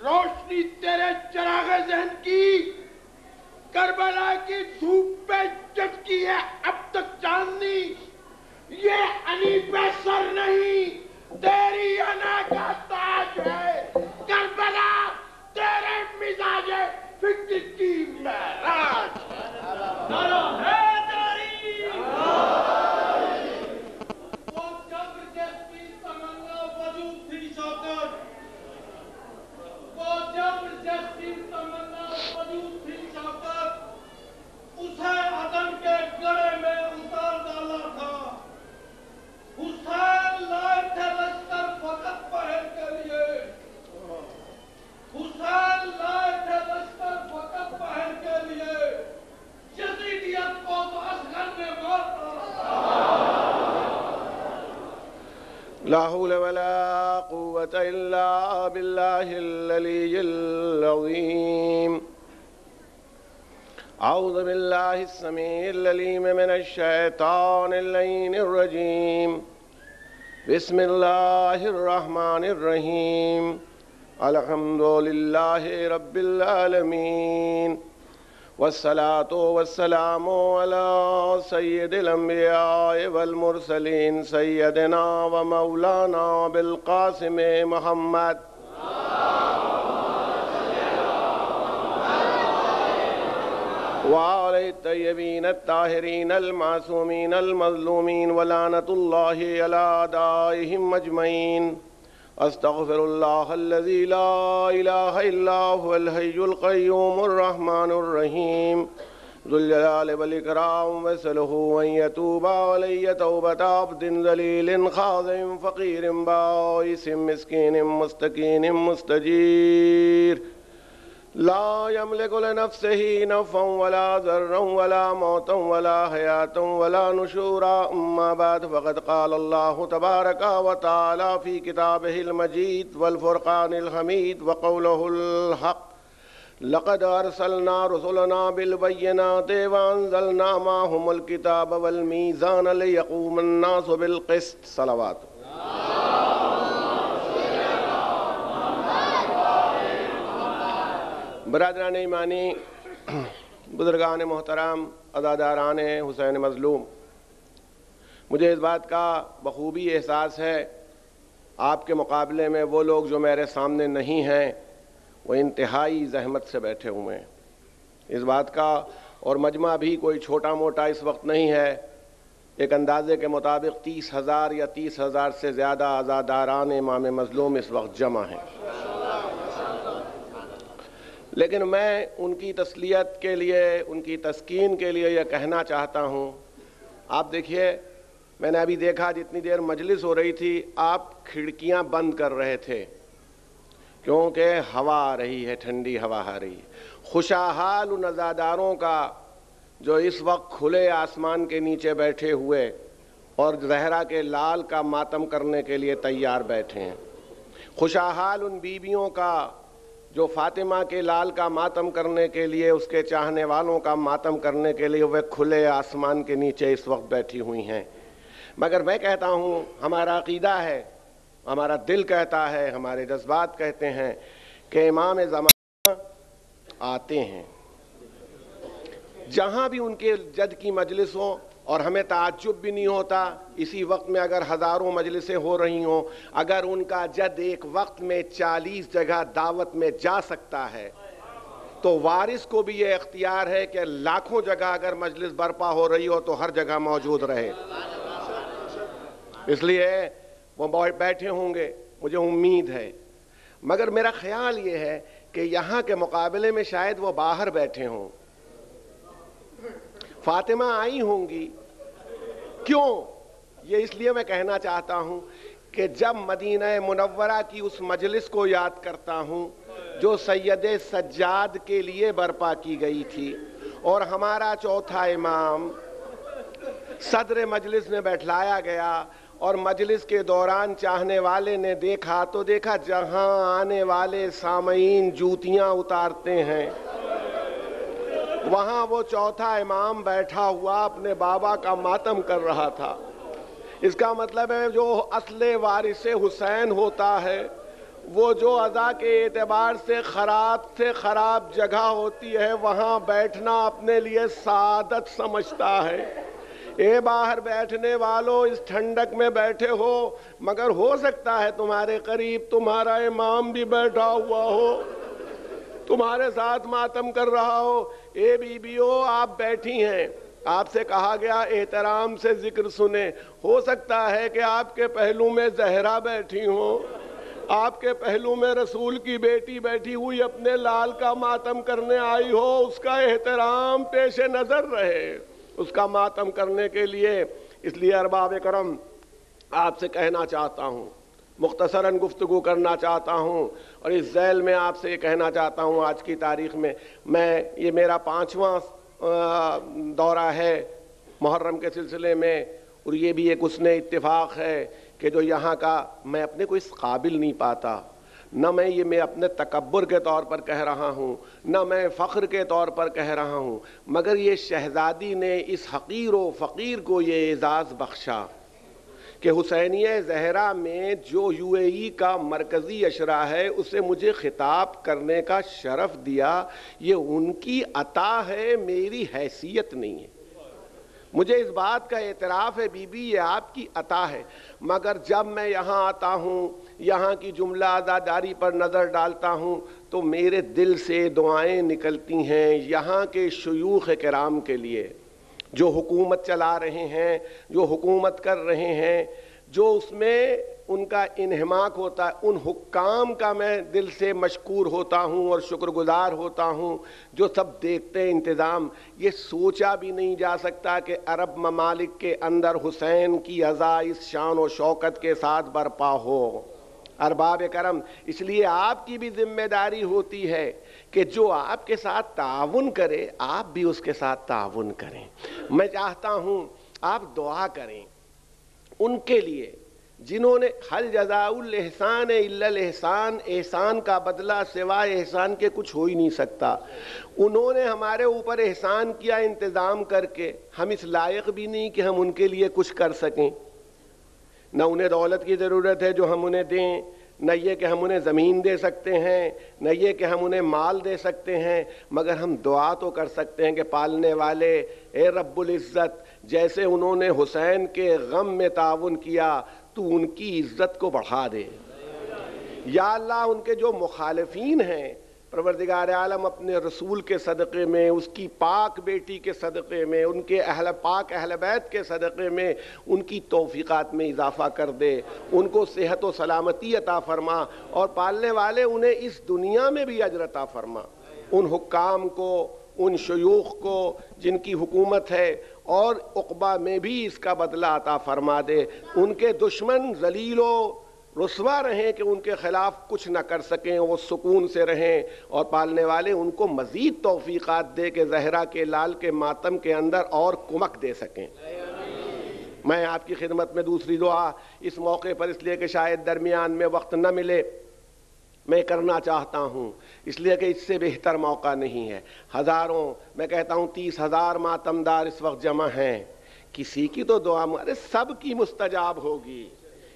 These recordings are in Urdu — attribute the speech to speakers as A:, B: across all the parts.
A: روشنی تیرے چراغ ذہن کی، کربلا کی دھوپ پہ چٹکی ہے اب تک چاندنی، یہ علی پہ سر نہیں تیری انا کا تاج ہے، کربلا تیرے مزاج فکر کی معراج نعرہ حیدری، وہ جبر جیسی تمنا وجود تھی شوکت، وہ جبر جیسی تمنا وجود تھی شوکت، اسے عدم کے گڑے میں اتار ڈالا تھا، حسین لائے تھے لشکر فقط پہل کے لیے، حسین لائے تھے لشکر فقط پہل کے لیے، یزیدیت کو تو اصغر نے مارا۔
B: لا حول ولا قوة إلا بالله العلي العظيم. أعوذ بالله السميع العليم من الشيطان اللعين الرجيم. بسم الله الرحمن الرحيم. الحمد لله رب العالمين، والصلاة والسلام على سيد الأنبياء والمرسلين سيدنا ومولانا بالقاسم محمد وعلى الطيبين الطاهرين المعصومين المظلومين ولعنة الله على أعدائهم أجمعين. استغفر الله الذي لا إله إلا هو الحي القيوم الرحمن الرحيم ذو الجلال والإكرام، واسأله أن يتوب علي توبة عبد ذليل خاضع فقير بائس مسكين مستكين مستجير، لا يملك لنفسه نفعا ولا ضرا ولا موتا ولا حياة ولا نشورا. أما بعد، فقد قال الله تبارك وتعالى في كتابه المجيد والفرقان الحميد وقوله الحق: لقد أرسلنا رسلنا بالبينات وأنزلنا معهم الكتاب والميزان ليقوم الناس بالقسط. صلوات. برادران ایمانی، بزرگان محترم، عزاداران حسین مظلوم، مجھے اس بات کا بخوبی احساس ہے آپ کے مقابلے میں وہ لوگ جو میرے سامنے نہیں ہیں وہ انتہائی زحمت سے بیٹھے ہوئے ہیں اس بات کا، اور مجمع بھی کوئی چھوٹا موٹا اس وقت نہیں ہے. ایک اندازے کے مطابق 30,000 یا 30,000 سے زیادہ عزاداران امام مظلوم اس وقت جمع ہیں. لیکن میں ان کی تسلیت کے لیے، ان کی تسکین کے لیے یہ کہنا چاہتا ہوں. آپ دیکھیے، میں نے ابھی دیکھا جتنی دیر مجلس ہو رہی تھی آپ کھڑکیاں بند کر رہے تھے کیونکہ ہوا آ رہی ہے، ٹھنڈی ہوا آ رہی ہے. خوشحال ان عزاداروں کا جو اس وقت کھلے آسمان کے نیچے بیٹھے ہوئے اور زہرا کے لال کا ماتم کرنے کے لیے تیار بیٹھے ہیں. خوشحال ان بیویوں کا جو فاطمہ کے لال کا ماتم کرنے کے لیے، اس کے چاہنے والوں کا ماتم کرنے کے لیے وہ کھلے آسمان کے نیچے اس وقت بیٹھی ہوئی ہیں. مگر میں کہتا ہوں، ہمارا عقیدہ ہے، ہمارا دل کہتا ہے، ہمارے جذبات کہتے ہیں کہ امام زمانہ آتے ہیں. جہاں بھی ان کے جد کی مجلس ہو، اور ہمیں تعجب بھی نہیں ہوتا اسی وقت میں اگر ہزاروں مجلسیں ہو رہی ہوں، اگر ان کا جد ایک وقت میں 40 جگہ دعوت میں جا سکتا ہے تو وارث کو بھی یہ اختیار ہے کہ لاکھوں جگہ اگر مجلس برپا ہو رہی ہو تو ہر جگہ موجود رہے. اس لیے وہ بیٹھے ہوں گے، مجھے امید ہے. مگر میرا خیال یہ ہے کہ یہاں کے مقابلے میں شاید وہ باہر بیٹھے ہوں. فاطمہ آئی ہوں گی. کیوں؟ یہ اس لیے میں کہنا چاہتا ہوں کہ جب مدینہ منورہ کی اس مجلس کو یاد کرتا ہوں جو سید سجاد کے لیے برپا کی گئی تھی، اور ہمارا چوتھا امام صدر مجلس میں بیٹھلایا گیا، اور مجلس کے دوران چاہنے والے نے دیکھا تو دیکھا جہاں آنے والے سامعین جوتیاں اتارتے ہیں وہاں وہ چوتھا امام بیٹھا ہوا اپنے بابا کا ماتم کر رہا تھا. اس کا مطلب ہے جو اصل وارث حسین ہوتا ہے وہ جو عزا کے اعتبار سے خراب جگہ ہوتی ہے وہاں بیٹھنا اپنے لیے سعادت سمجھتا ہے۔ اے باہر بیٹھنے والوں، اس ٹھنڈک میں بیٹھے ہو، مگر ہو سکتا ہے تمہارے قریب تمہارا امام بھی بیٹھا ہوا ہو، تمہارے ساتھ ماتم کر رہا ہو۔ اے بیویو، آپ بیٹھی ہیں، آپ سے کہا گیا احترام سے ذکر سنیں۔ ہو سکتا ہے کہ آپ کے پہلو میں زہرا بیٹھی ہوں، آپ کے پہلو میں رسول کی بیٹی بیٹھی ہوئی اپنے لال کا ماتم کرنے آئی ہو، اس کا احترام پیش نظر رہے، اس کا ماتم کرنے کے لیے۔ اس لیے ارباب کرم، آپ سے کہنا چاہتا ہوں، مختصراً گفتگو کرنا چاہتا ہوں، اور اس ذیل میں آپ سے یہ کہنا چاہتا ہوں، آج کی تاریخ میں یہ میرا 5واں دورہ ہے محرم کے سلسلے میں، اور یہ بھی ایک حسن اتفاق ہے کہ جو یہاں کا میں اپنے کو اس قابل نہیں پاتا، نہ میں اپنے تکبر کے طور پر کہہ رہا ہوں، نہ میں فخر کے طور پر کہہ رہا ہوں، مگر یہ شہزادی نے اس حقیر و فقیر کو یہ اعزاز بخشا کہ حسینیہ زہرا میں جو UAE کا مرکزی اشرا ہے اسے مجھے خطاب کرنے کا شرف دیا۔ یہ ان کی عطا ہے، میری حیثیت نہیں ہے۔ مجھے اس بات کا اعتراف ہے بی بی، یہ آپ کی عطا ہے، مگر جب میں یہاں آتا ہوں، یہاں کی جملہ عزاداری پر نظر ڈالتا ہوں، تو میرے دل سے دعائیں نکلتی ہیں یہاں کے شیوخ کرام کے لیے، جو حکومت چلا رہے ہیں، جو حکومت کر رہے ہیں، جو اس میں ان کا انہماک ہوتا ہے، ان حکام کا میں دل سے مشکور ہوتا ہوں اور شکر گزار ہوتا ہوں جو سب دیکھتے ہیں انتظام۔ یہ سوچا بھی نہیں جا سکتا کہ عرب ممالک کے اندر حسین کی عزا اس شان و شوکت کے ساتھ برپا ہو۔ ارباب کرم، اس لیے آپ کی بھی ذمہ داری ہوتی ہے کہ جو آپ کے ساتھ تعاون کرے آپ بھی اس کے ساتھ تعاون کریں۔ میں چاہتا ہوں آپ دعا کریں ان کے لیے جنہوں نے حل جزاء الاحسان الا الاحسان، احسان کا بدلہ سوائے احسان کے کچھ ہو ہی نہیں سکتا۔ انہوں نے ہمارے اوپر احسان کیا انتظام کر کے، ہم اس لائق بھی نہیں کہ ہم ان کے لیے کچھ کر سکیں۔ نہ انہیں دولت کی ضرورت ہے جو ہم انہیں دیں، نہ یہ کہ ہم انہیں زمین دے سکتے ہیں، نہ یہ کہ ہم انہیں مال دے سکتے ہیں، مگر ہم دعا تو کر سکتے ہیں کہ پالنے والے اے رب العزت، جیسے انہوں نے حسین کے غم میں تعاون کیا تو ان کی عزت کو بڑھا دے۔ یا اللہ، ان کے جو مخالفین ہیں، پروردگار عالم اپنے رسول کے صدقے میں، اس کی پاک بیٹی کے صدقے میں، ان کے پاک اہل بیت کے صدقے میں ان کی توفیقات میں اضافہ کر دے، ان کو صحت و سلامتی عطا فرما، اور پالنے والے انہیں اس دنیا میں بھی اجر عطا فرما۔ ان حکام کو، ان شیوخ کو جن کی حکومت ہے، اور عقبہ میں بھی اس کا بدلہ عطا فرما دے۔ ان کے دشمن ذلیل و رسوا رہیں کہ ان کے خلاف کچھ نہ کر سکیں، وہ سکون سے رہیں، اور پالنے والے ان کو مزید توفیقات دے کہ زہرا کے لال کے ماتم کے اندر اور کمک دے سکیں۔ میں آپ کی خدمت میں دوسری دعا اس موقع پر، اس لیے کہ شاید درمیان میں وقت نہ ملے، میں کرنا چاہتا ہوں، اس لیے کہ اس سے بہتر موقع نہیں ہے۔ ہزاروں، میں کہتا ہوں 30,000 ماتمدار اس وقت جمع ہیں، کسی کی تو دعا سب کی مستجاب ہوگی۔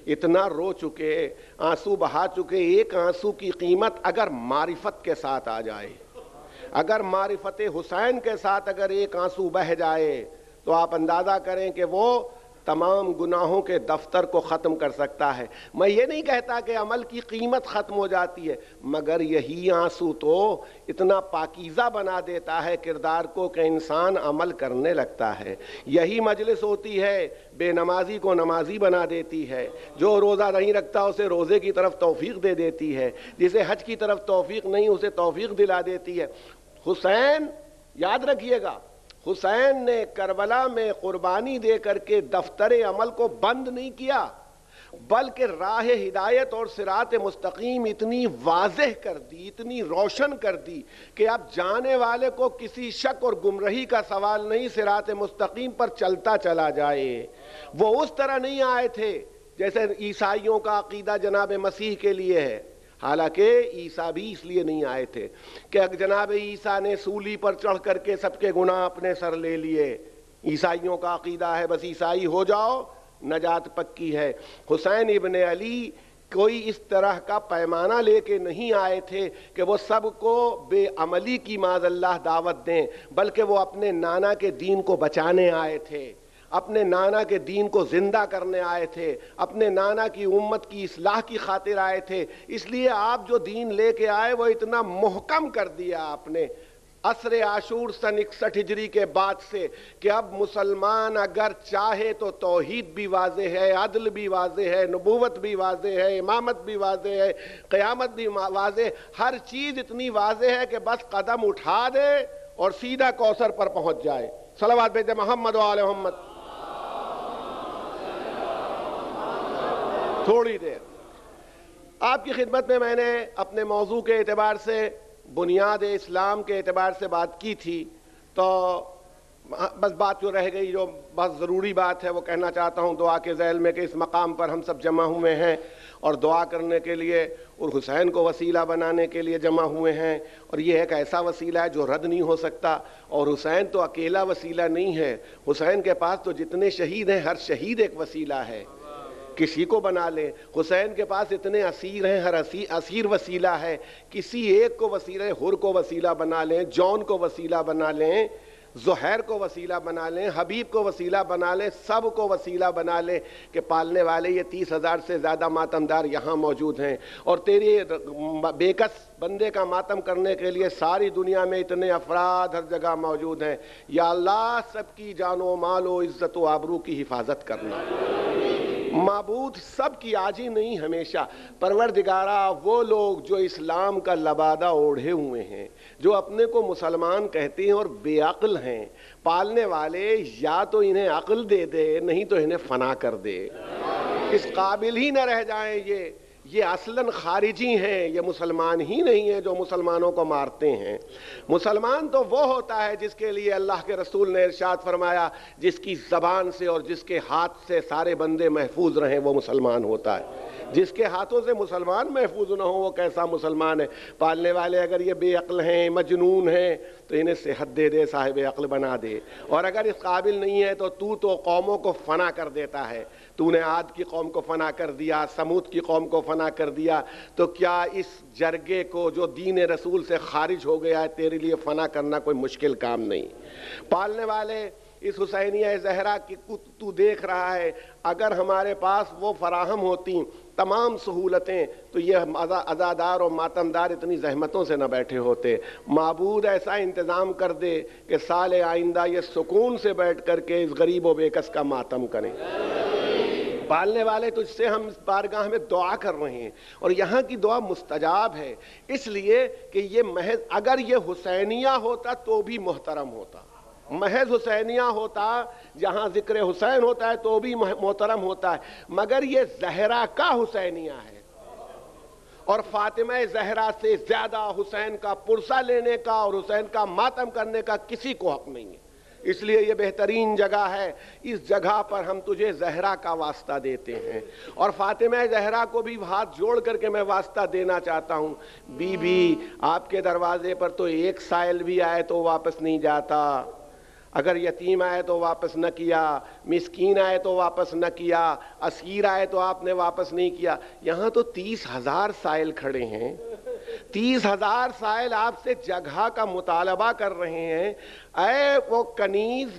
B: اتنا رو چکے، آنسو بہا چکے، ایک آنسو کی قیمت اگر معرفت کے ساتھ آ جائے، اگر معرفت حسین کے ساتھ اگر ایک آنسو بہہ جائے، تو آپ اندازہ کریں کہ وہ تمام گناہوں کے دفتر کو ختم کر سکتا ہے۔ میں یہ نہیں کہتا کہ عمل کی قیمت ختم ہو جاتی ہے، مگر یہی آنسو تو اتنا پاکیزہ بنا دیتا ہے کردار کو کہ انسان عمل کرنے لگتا ہے۔ یہی مجلس ہوتی ہے بے نمازی کو نمازی بنا دیتی ہے، جو روزہ نہیں رکھتا اسے روزے کی طرف توفیق دے دیتی ہے، جسے حج کی طرف توفیق نہیں اسے توفیق دلا دیتی ہے۔ حسین، یاد رکھیے گا، حسین نے کربلا میں قربانی دے کر کے دفتر عمل کو بند نہیں کیا، بلکہ راہ ہدایت اور صراط مستقیم اتنی واضح کر دی، اتنی روشن کر دی کہ اب جانے والے کو کسی شک اور گمراہی کا سوال نہیں، صراط مستقیم پر چلتا چلا جائے۔ وہ اس طرح نہیں آئے تھے جیسے عیسائیوں کا عقیدہ جناب مسیح کے لیے ہے، حالانکہ عیسیٰ بھی اس لیے نہیں آئے تھے کہ جناب عیسیٰ نے سولی پر چڑھ کر کے سب کے گناہ اپنے سر لے لیے۔ عیسائیوں کا عقیدہ ہے بس عیسائی ہو جاؤ نجات پکی ہے۔ حسین ابن علی کوئی اس طرح کا پیمانہ لے کے نہیں آئے تھے کہ وہ سب کو بے عملی کی معاذ اللہ دعوت دیں، بلکہ وہ اپنے نانا کے دین کو بچانے آئے تھے، اپنے نانا کے دین کو زندہ کرنے آئے تھے، اپنے نانا کی امت کی اصلاح کی خاطر آئے تھے۔ اس لیے آپ جو دین لے کے آئے وہ اتنا محکم کر دیا آپ نے عصر عاشور سن 61 ہجری کے بعد سے کہ اب مسلمان اگر چاہے تو توحید بھی واضح ہے، عدل بھی واضح ہے، نبوت بھی واضح ہے، امامت بھی واضح ہے، قیامت بھی واضح، ہر چیز اتنی واضح ہے کہ بس قدم اٹھا دے اور سیدھا کوثر پر پہنچ جائے۔ صلوات بھیجے محمد و آل محمد۔ تھوڑی دیر آپ کی خدمت میں نے اپنے موضوع کے اعتبار سے، بنیاد اسلام کے اعتبار سے بات کی تھی، تو بس بات جو رہ گئی، جو بہت ضروری بات ہے وہ کہنا چاہتا ہوں دعا کے ذیل میں کہ اس مقام پر ہم سب جمع ہوئے ہیں اور دعا کرنے کے لیے اور حسین کو وسیلہ بنانے کے لیے جمع ہوئے ہیں، اور یہ ایک ایسا وسیلہ ہے جو رد نہیں ہو سکتا، اور حسین تو اکیلا وسیلہ نہیں ہے، حسین کے پاس تو جتنے شہید ہیں ہر شہید ایک وسیلہ ہے، کسی کو بنا لیں۔ حسین کے پاس اتنے اسیر ہیں، ہر اسیر وسیلہ ہے، کسی ایک کو وسیلہ، حر کو وسیلہ بنا لیں، جون کو وسیلہ بنا لیں، زہیر کو وسیلہ بنا لیں، حبیب کو وسیلہ بنا لیں، سب کو وسیلہ بنا لیں کہ پالنے والے یہ 30,000 سے زیادہ ماتمدار یہاں موجود ہیں، اور تیری بے کس بندے کا ماتم کرنے کے لیے ساری دنیا میں اتنے افراد ہر جگہ موجود ہیں۔ یا اللہ سب کی جان و مال و عزت و آبرو کی حفاظت کرنا۔ معبود سب کی آجی نہیں ہمیشہ، پروردگارہ وہ لوگ جو اسلام کا لبادہ اوڑھے ہوئے ہیں، جو اپنے کو مسلمان کہتے ہیں اور بے عقل ہیں، پالنے والے یا تو انہیں عقل دے دے، نہیں تو انہیں فنا کر دے، اس قابل ہی نہ رہ جائیں۔ یہ اصلاً خارجی ہیں، یہ مسلمان ہی نہیں ہیں جو مسلمانوں کو مارتے ہیں۔ مسلمان تو وہ ہوتا ہے جس کے لیے اللہ کے رسول نے ارشاد فرمایا جس کی زبان سے اور جس کے ہاتھ سے سارے بندے محفوظ رہیں وہ مسلمان ہوتا ہے۔ جس کے ہاتھوں سے مسلمان محفوظ نہ ہو وہ کیسا مسلمان ہے؟ پالنے والے اگر یہ بے عقل ہیں، مجنون ہیں، تو انہیں صحت دے دے، صاحب عقل بنا دے، اور اگر اس قابل نہیں ہے تو قوموں کو فنا کر دیتا ہے۔ تو نے عاد کی قوم کو فنا کر دیا، سمود کی قوم کو فنا کر دیا، تو کیا اس جرگے کو جو دین رسول سے خارج ہو گیا ہے تیرے لیے فنا کرنا کوئی مشکل کام نہیں؟ پالنے والے اس حسینیہ زہرا کی تو دیکھ رہا ہے، اگر ہمارے پاس وہ فراہم ہوتی تمام سہولتیں تو یہ عزادار اور ماتمدار اتنی زحمتوں سے نہ بیٹھے ہوتے۔ معبود ایسا انتظام کر دے کہ سال آئندہ یہ سکون سے بیٹھ کر کے اس غریب و بے کس کا ماتم کریں۔ پالنے والے تجھ سے ہم اس بارگاہ میں دعا کر رہے ہیں، اور یہاں کی دعا مستجاب ہے، اس لیے کہ یہ محض اگر یہ حسینیہ ہوتا تو بھی محترم ہوتا، محض حسینیہ ہوتا جہاں ذکر حسین ہوتا ہے تو بھی محترم ہوتا ہے، مگر یہ زہرا کا حسینیہ ہے، اور فاطمہ زہرا سے زیادہ حسین کا پرسہ لینے کا اور حسین کا ماتم کرنے کا کسی کو حق نہیں ہے۔ اس لیے یہ بہترین جگہ ہے، اس جگہ پر ہم تجھے زہرا کا واسطہ دیتے ہیں، اور فاطمہ زہرا کو بھی ہاتھ جوڑ کر کے میں واسطہ دینا چاہتا ہوں۔ بی بی آپ کے دروازے پر تو ایک سائل بھی آئے تو واپس نہیں جاتا، اگر یتیم آئے تو واپس نہ کیا، مسکین آئے تو واپس نہ کیا، اسیر آئے تو آپ نے واپس نہیں کیا، یہاں تو 30,000 سائل کھڑے ہیں، 30,000 سائل آپ سے جگہ کا مطالبہ کر رہے ہیں۔ اے وہ کنیز،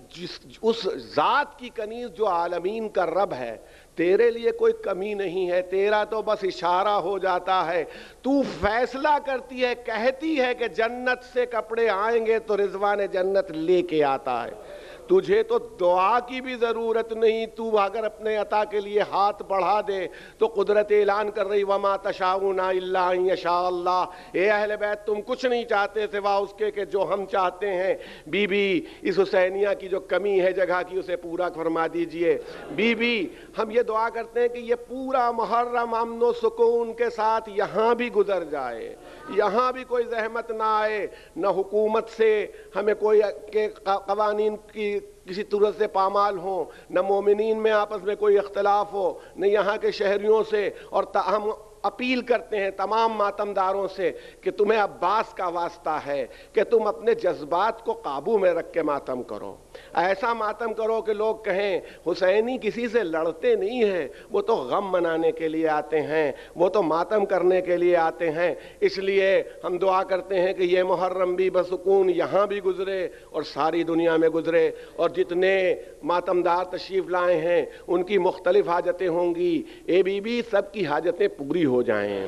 B: اس ذات کی کنیز جو عالمین کا رب ہے، تیرے لیے کوئی کمی نہیں ہے، تیرا تو بس اشارہ ہو جاتا ہے، تو فیصلہ کرتی ہے، کہتی ہے کہ جنت سے کپڑے آئیں گے تو رضوان جنت لے کے آتا ہے۔ تجھے تو دعا کی بھی ضرورت نہیں، تو اگر اپنے عطا کے لیے ہاتھ بڑھا دے تو قدرت اعلان کر رہی وما تشاؤون الا ان یشاء اللہ، اے اہل بیت تم کچھ نہیں چاہتے سوا اس کے کہ جو ہم چاہتے ہیں۔ بی بی اس حسینیہ کی جو کمی ہے جگہ کی اسے پورا فرما دیجئے۔ بی بی ہم یہ دعا کرتے ہیں کہ یہ پورا محرم امن و سکون کے ساتھ یہاں بھی گزر جائے، یہاں بھی کوئی زحمت نہ آئے، نہ حکومت سے ہمیں کوئی قوانین کی کسی طرح سے پامال ہوں، نہ مومنین میں آپس میں کوئی اختلاف ہو، نہ یہاں کے شہریوں سے، اور ہم اپیل کرتے ہیں تمام ماتمداروں سے کہ تمہیں عباس کا واسطہ ہے کہ تم اپنے جذبات کو قابو میں رکھ کے ماتم کرو۔ ایسا ماتم کرو کہ لوگ کہیں حسینی کسی سے لڑتے نہیں ہیں، وہ تو غم منانے کے لیے آتے ہیں، وہ تو ماتم کرنے کے لیے آتے ہیں۔ اس لیے ہم دعا کرتے ہیں کہ یہ محرم بھی بسکون یہاں بھی گزرے اور ساری دنیا میں گزرے، اور جتنے ماتمدار تشریف لائے ہیں ان کی مختلف حاجتیں ہوں گی، اے بی بی سب کی حاجتیں پوری ہو جائیں،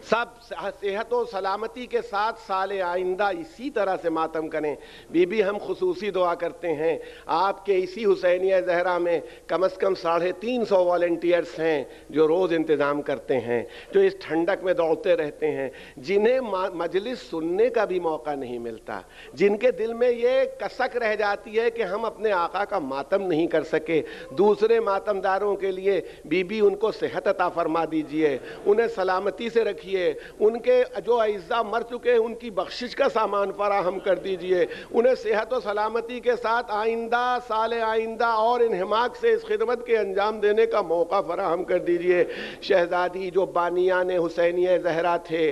B: سب صحت و سلامتی کے ساتھ سال آئندہ اسی طرح سے ماتم کریں۔ بی بی ہم خصوصی دعا کرتے ہیں، آپ کے اسی حسینیہ زہرا میں کم از کم 350 والنٹیئرز ہیں جو روز انتظام کرتے ہیں، جو اس ٹھنڈک میں دوڑتے رہتے ہیں، جنہیں مجلس سننے کا بھی موقع نہیں ملتا، جن کے دل میں یہ کسک رہ جاتی ہے کہ ہم اپنے آقا کا ماتم نہیں کر سکے۔ دوسرے ماتمداروں کے لیے بی بی ان کو صحت عطا فرما دیجئے، انہیں سلامتی سے رکھیے، ان کے جو اعزاء مر چکے ہیں ان کی بخشش کا سامان فراہم کر دیجئے، انہیں صحت و سلامتی کے ساتھ آئندہ سال آئندہ اور انہماک سے اس خدمت کے انجام دینے کا موقع فراہم کر دیجئے۔ شہزادی جو بانیان حسینیہ زہرا تھے،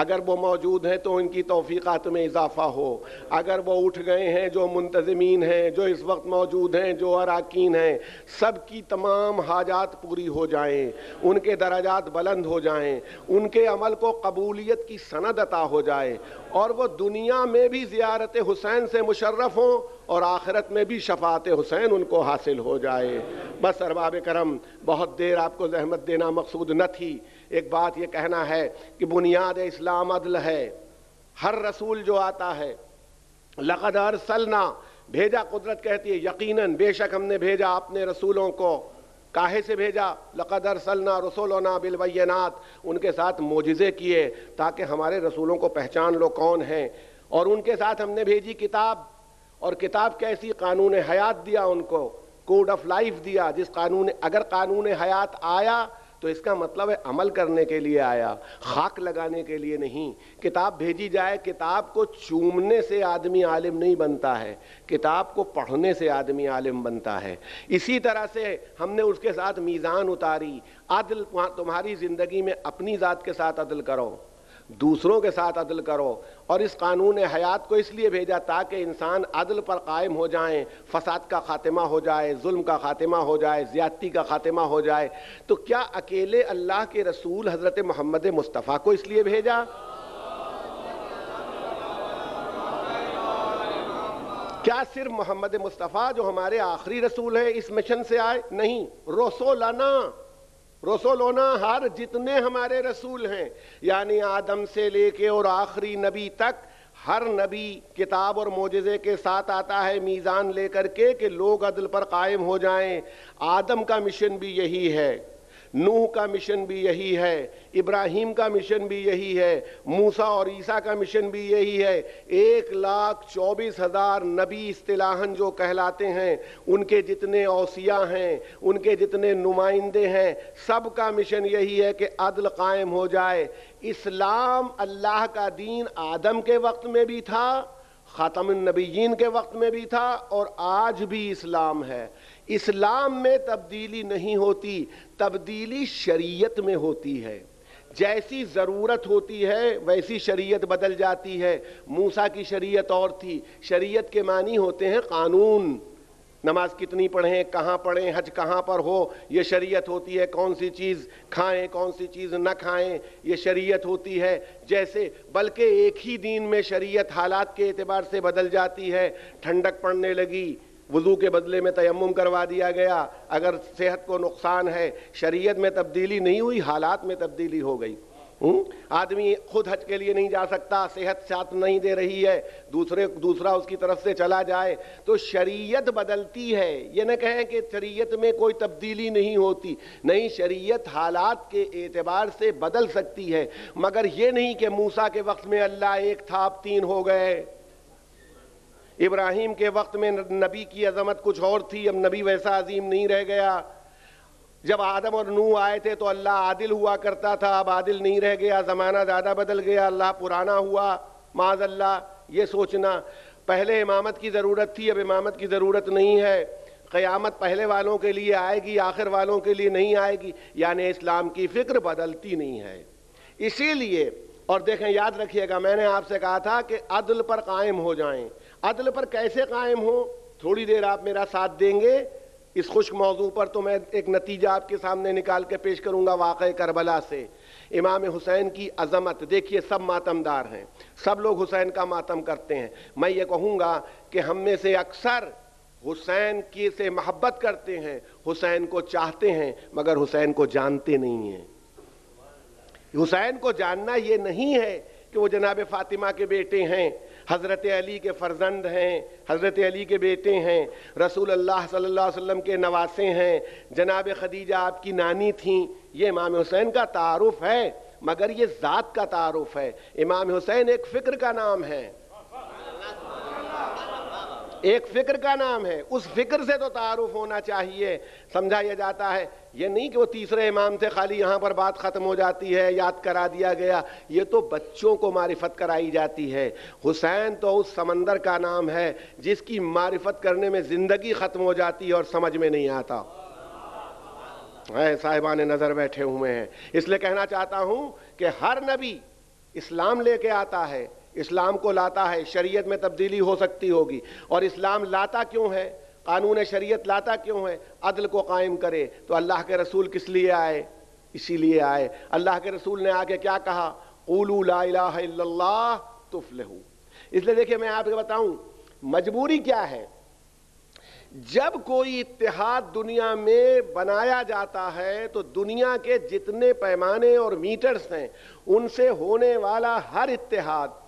B: اگر وہ موجود ہیں تو ان کی توفیقات میں اضافہ ہو، اگر وہ اٹھ گئے ہیں جو منتظمین ہیں، جو اس وقت موجود ہیں، جو اراکین ہیں، سب کی تمام حاجات پوری ہو جائیں، ان کے درجات بلند ہو جائیں، ان کے عمل کو قبولیت کی سند عطا ہو جائے، اور وہ دنیا میں بھی زیارت حسین سے مشرف ہوں اور آخرت میں بھی شفاعت حسین ان کو حاصل ہو جائے۔ بس ارباب کرم، بہت دیر آپ کو زحمت دینا مقصود نہ تھی، ایک بات یہ کہنا ہے کہ بنیاد اسلام عدل ہے۔ ہر رسول جو آتا ہے، لقد ارسلنا، بھیجا قدرت کہتی ہے یقیناً بے شک ہم نے بھیجا اپنے رسولوں کو۔ کاہے سے بھیجا؟ لقد ارسلنا رسولنا بالبینات، ان کے ساتھ معجزے کیے تاکہ ہمارے رسولوں کو پہچان لو کون ہیں، اور ان کے ساتھ ہم نے بھیجی کتاب، اور کتاب کیسی؟ قانون حیات دیا ان کو، کوڈ آف لائف دیا، جس اگر قانون حیات آیا تو اس کا مطلب ہے عمل کرنے کے لیے آیا، خاک لگانے کے لیے نہیں۔ کتاب بھیجی جائے، کتاب کو چومنے سے آدمی عالم نہیں بنتا ہے، کتاب کو پڑھنے سے آدمی عالم بنتا ہے۔ اسی طرح سے ہم نے اس کے ساتھ میزان اتاری، عدل تمہاری زندگی میں اپنی ذات کے ساتھ عدل کرو، دوسروں کے ساتھ عدل کرو، اور اس قانون حیات کو اس لیے بھیجا تاکہ انسان عدل پر قائم ہو جائیں، فساد کا خاتمہ ہو جائے، ظلم کا خاتمہ ہو جائے، زیادتی کا خاتمہ ہو جائے۔ تو کیا اکیلے اللہ کے رسول حضرت محمد مصطفیٰ کو اس لیے بھیجا؟ کیا صرف محمد مصطفیٰ جو ہمارے آخری رسول ہیں اس مشن سے آئے؟ نہیں، رسولنا ہر جتنے ہمارے رسول ہیں، یعنی آدم سے لے کے اور آخری نبی تک، ہر نبی کتاب اور معجزے کے ساتھ آتا ہے میزان لے کر کے کہ لوگ عدل پر قائم ہو جائیں۔ آدم کا مشن بھی یہی ہے، نوح کا مشن بھی یہی ہے، ابراہیم کا مشن بھی یہی ہے، موسیٰ اور عیسیٰ کا مشن بھی یہی ہے۔ 1,24,000 نبی اصطلاحاً جو کہلاتے ہیں، ان کے جتنے اوصیاء ہیں، ان کے جتنے نمائندے ہیں، سب کا مشن یہی ہے کہ عدل قائم ہو جائے۔ اسلام اللہ کا دین آدم کے وقت میں بھی تھا، خاتم النبیین کے وقت میں بھی تھا، اور آج بھی اسلام ہے۔ اسلام میں تبدیلی نہیں ہوتی، تبدیلی شریعت میں ہوتی ہے۔ جیسی ضرورت ہوتی ہے ویسی شریعت بدل جاتی ہے۔ موسیٰ کی شریعت اور تھی، شریعت کے معنی ہوتے ہیں قانون، نماز کتنی پڑھیں، کہاں پڑھیں، حج کہاں پر ہو، یہ شریعت ہوتی ہے۔ کون سی چیز کھائیں، کون سی چیز نہ کھائیں، یہ شریعت ہوتی ہے۔ جیسے بلکہ ایک ہی دین میں شریعت حالات کے اعتبار سے بدل جاتی ہے۔ ٹھنڈک پڑنے لگی، وضو کے بدلے میں تیمم کروا دیا گیا۔ اگر صحت کو نقصان ہے، شریعت میں تبدیلی نہیں ہوئی، حالات میں تبدیلی ہو گئی۔ آدمی خود حج کے لیے نہیں جا سکتا، صحت ساتھ نہیں دے رہی ہے، دوسرا اس کی طرف سے چلا جائے، تو شریعت بدلتی ہے۔ یہ نہ کہیں کہ شریعت میں کوئی تبدیلی نہیں ہوتی، نہیں، شریعت حالات کے اعتبار سے بدل سکتی ہے، مگر یہ نہیں کہ موسیٰ کے وقت میں اللہ ایک تھا اب 3 ہو گئے، ابراہیم کے وقت میں نبی کی عظمت کچھ اور تھی، اب نبی ویسا عظیم نہیں رہ گیا۔ جب آدم اور نوح آئے تھے تو اللہ عادل ہوا کرتا تھا، اب عادل نہیں رہ گیا، زمانہ زیادہ بدل گیا، اللہ پرانا ہوا، معاذ اللہ۔ یہ سوچنا پہلے امامت کی ضرورت تھی، اب امامت کی ضرورت نہیں ہے، قیامت پہلے والوں کے لیے آئے گی، آخر والوں کے لیے نہیں آئے گی، یعنی اسلام کی فکر بدلتی نہیں ہے۔ اسی لیے، اور دیکھیں یاد رکھیے گا، میں نے آپ سے کہا تھا کہ عدل پر قائم ہو جائیں۔ عدل پر کیسے قائم ہو؟ تھوڑی دیر آپ میرا ساتھ دیں گے اس خشک موضوع پر تو میں ایک نتیجہ آپ کے سامنے نکال کے پیش کروں گا واقعہ کربلا سے. امام حسین کی عظمت دیکھیے. سب ماتمدار ہیں, سب لوگ حسین کا ماتم کرتے ہیں. میں یہ کہوں گا کہ ہم میں سے اکثر حسین کی سے محبت کرتے ہیں, حسین کو چاہتے ہیں, مگر حسین کو جانتے نہیں ہیں. حسین کو جاننا یہ نہیں ہے کہ وہ جناب فاطمہ کے بیٹے ہیں, حضرت علی کے فرزند ہیں, حضرت علی کے بیٹے ہیں, رسول اللہ صلی اللہ علیہ وسلم کے نواسے ہیں, جناب خدیجہ آپ کی نانی تھیں. یہ امام حسین کا تعارف ہے, مگر یہ ذات کا تعارف ہے. امام حسین ایک فکر کا نام ہے, ایک فکر کا نام ہے. اس فکر سے تو تعارف ہونا چاہیے. سمجھایا جاتا ہے یہ نہیں کہ وہ تیسرے امام تھے, خالی یہاں پر بات ختم ہو جاتی ہے, یاد کرا دیا گیا. یہ تو بچوں کو معرفت کرائی جاتی ہے. حسین تو اس سمندر کا نام ہے جس کی معرفت کرنے میں زندگی ختم ہو جاتی ہے اور سمجھ میں نہیں آتا. صاحبان نظر بیٹھے ہوئے ہیں. اس لیے کہنا چاہتا ہوں کہ ہر نبی اسلام لے کے آتا ہے, اسلام کو لاتا ہے. شریعت میں تبدیلی ہو سکتی ہوگی, اور اسلام لاتا کیوں ہے, قانون شریعت لاتا کیوں ہے؟ عدل کو قائم کرے. تو اللہ کے رسول کس لیے آئے؟ اسی لیے آئے. اللہ کے رسول نے آ کے کیا کہا؟ قولوا لا الہ الا اللہ تفلحوا. اس لیے دیکھیں میں آپ کو بتاؤں مجبوری کیا ہے. جب کوئی اتحاد دنیا میں بنایا جاتا ہے تو دنیا کے جتنے پیمانے اور میٹرز ہیں ان سے ہونے والا ہر اتحاد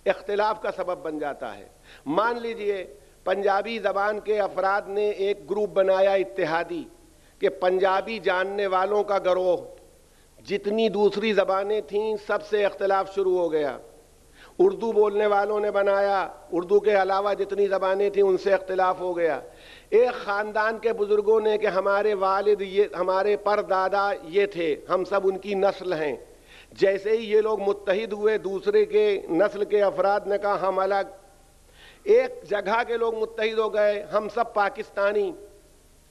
B: اختلاف کا سبب بن جاتا ہے. مان لیجئے پنجابی زبان کے افراد نے ایک گروپ بنایا اتحادی کہ پنجابی جاننے والوں کا گروہ, جتنی دوسری زبانیں تھیں سب سے اختلاف شروع ہو گیا. اردو بولنے والوں نے بنایا, اردو کے علاوہ جتنی زبانیں تھیں ان سے اختلاف ہو گیا. ایک خاندان کے بزرگوں نے کہ ہمارے والد یہ, ہمارے پردادا یہ تھے, ہم سب ان کی نسل ہیں. جیسے ہی یہ لوگ متحد ہوئے دوسرے کے نسل کے افراد نے کہا ہم الگ. ایک جگہ کے لوگ متحد ہو گئے, ہم سب پاکستانی.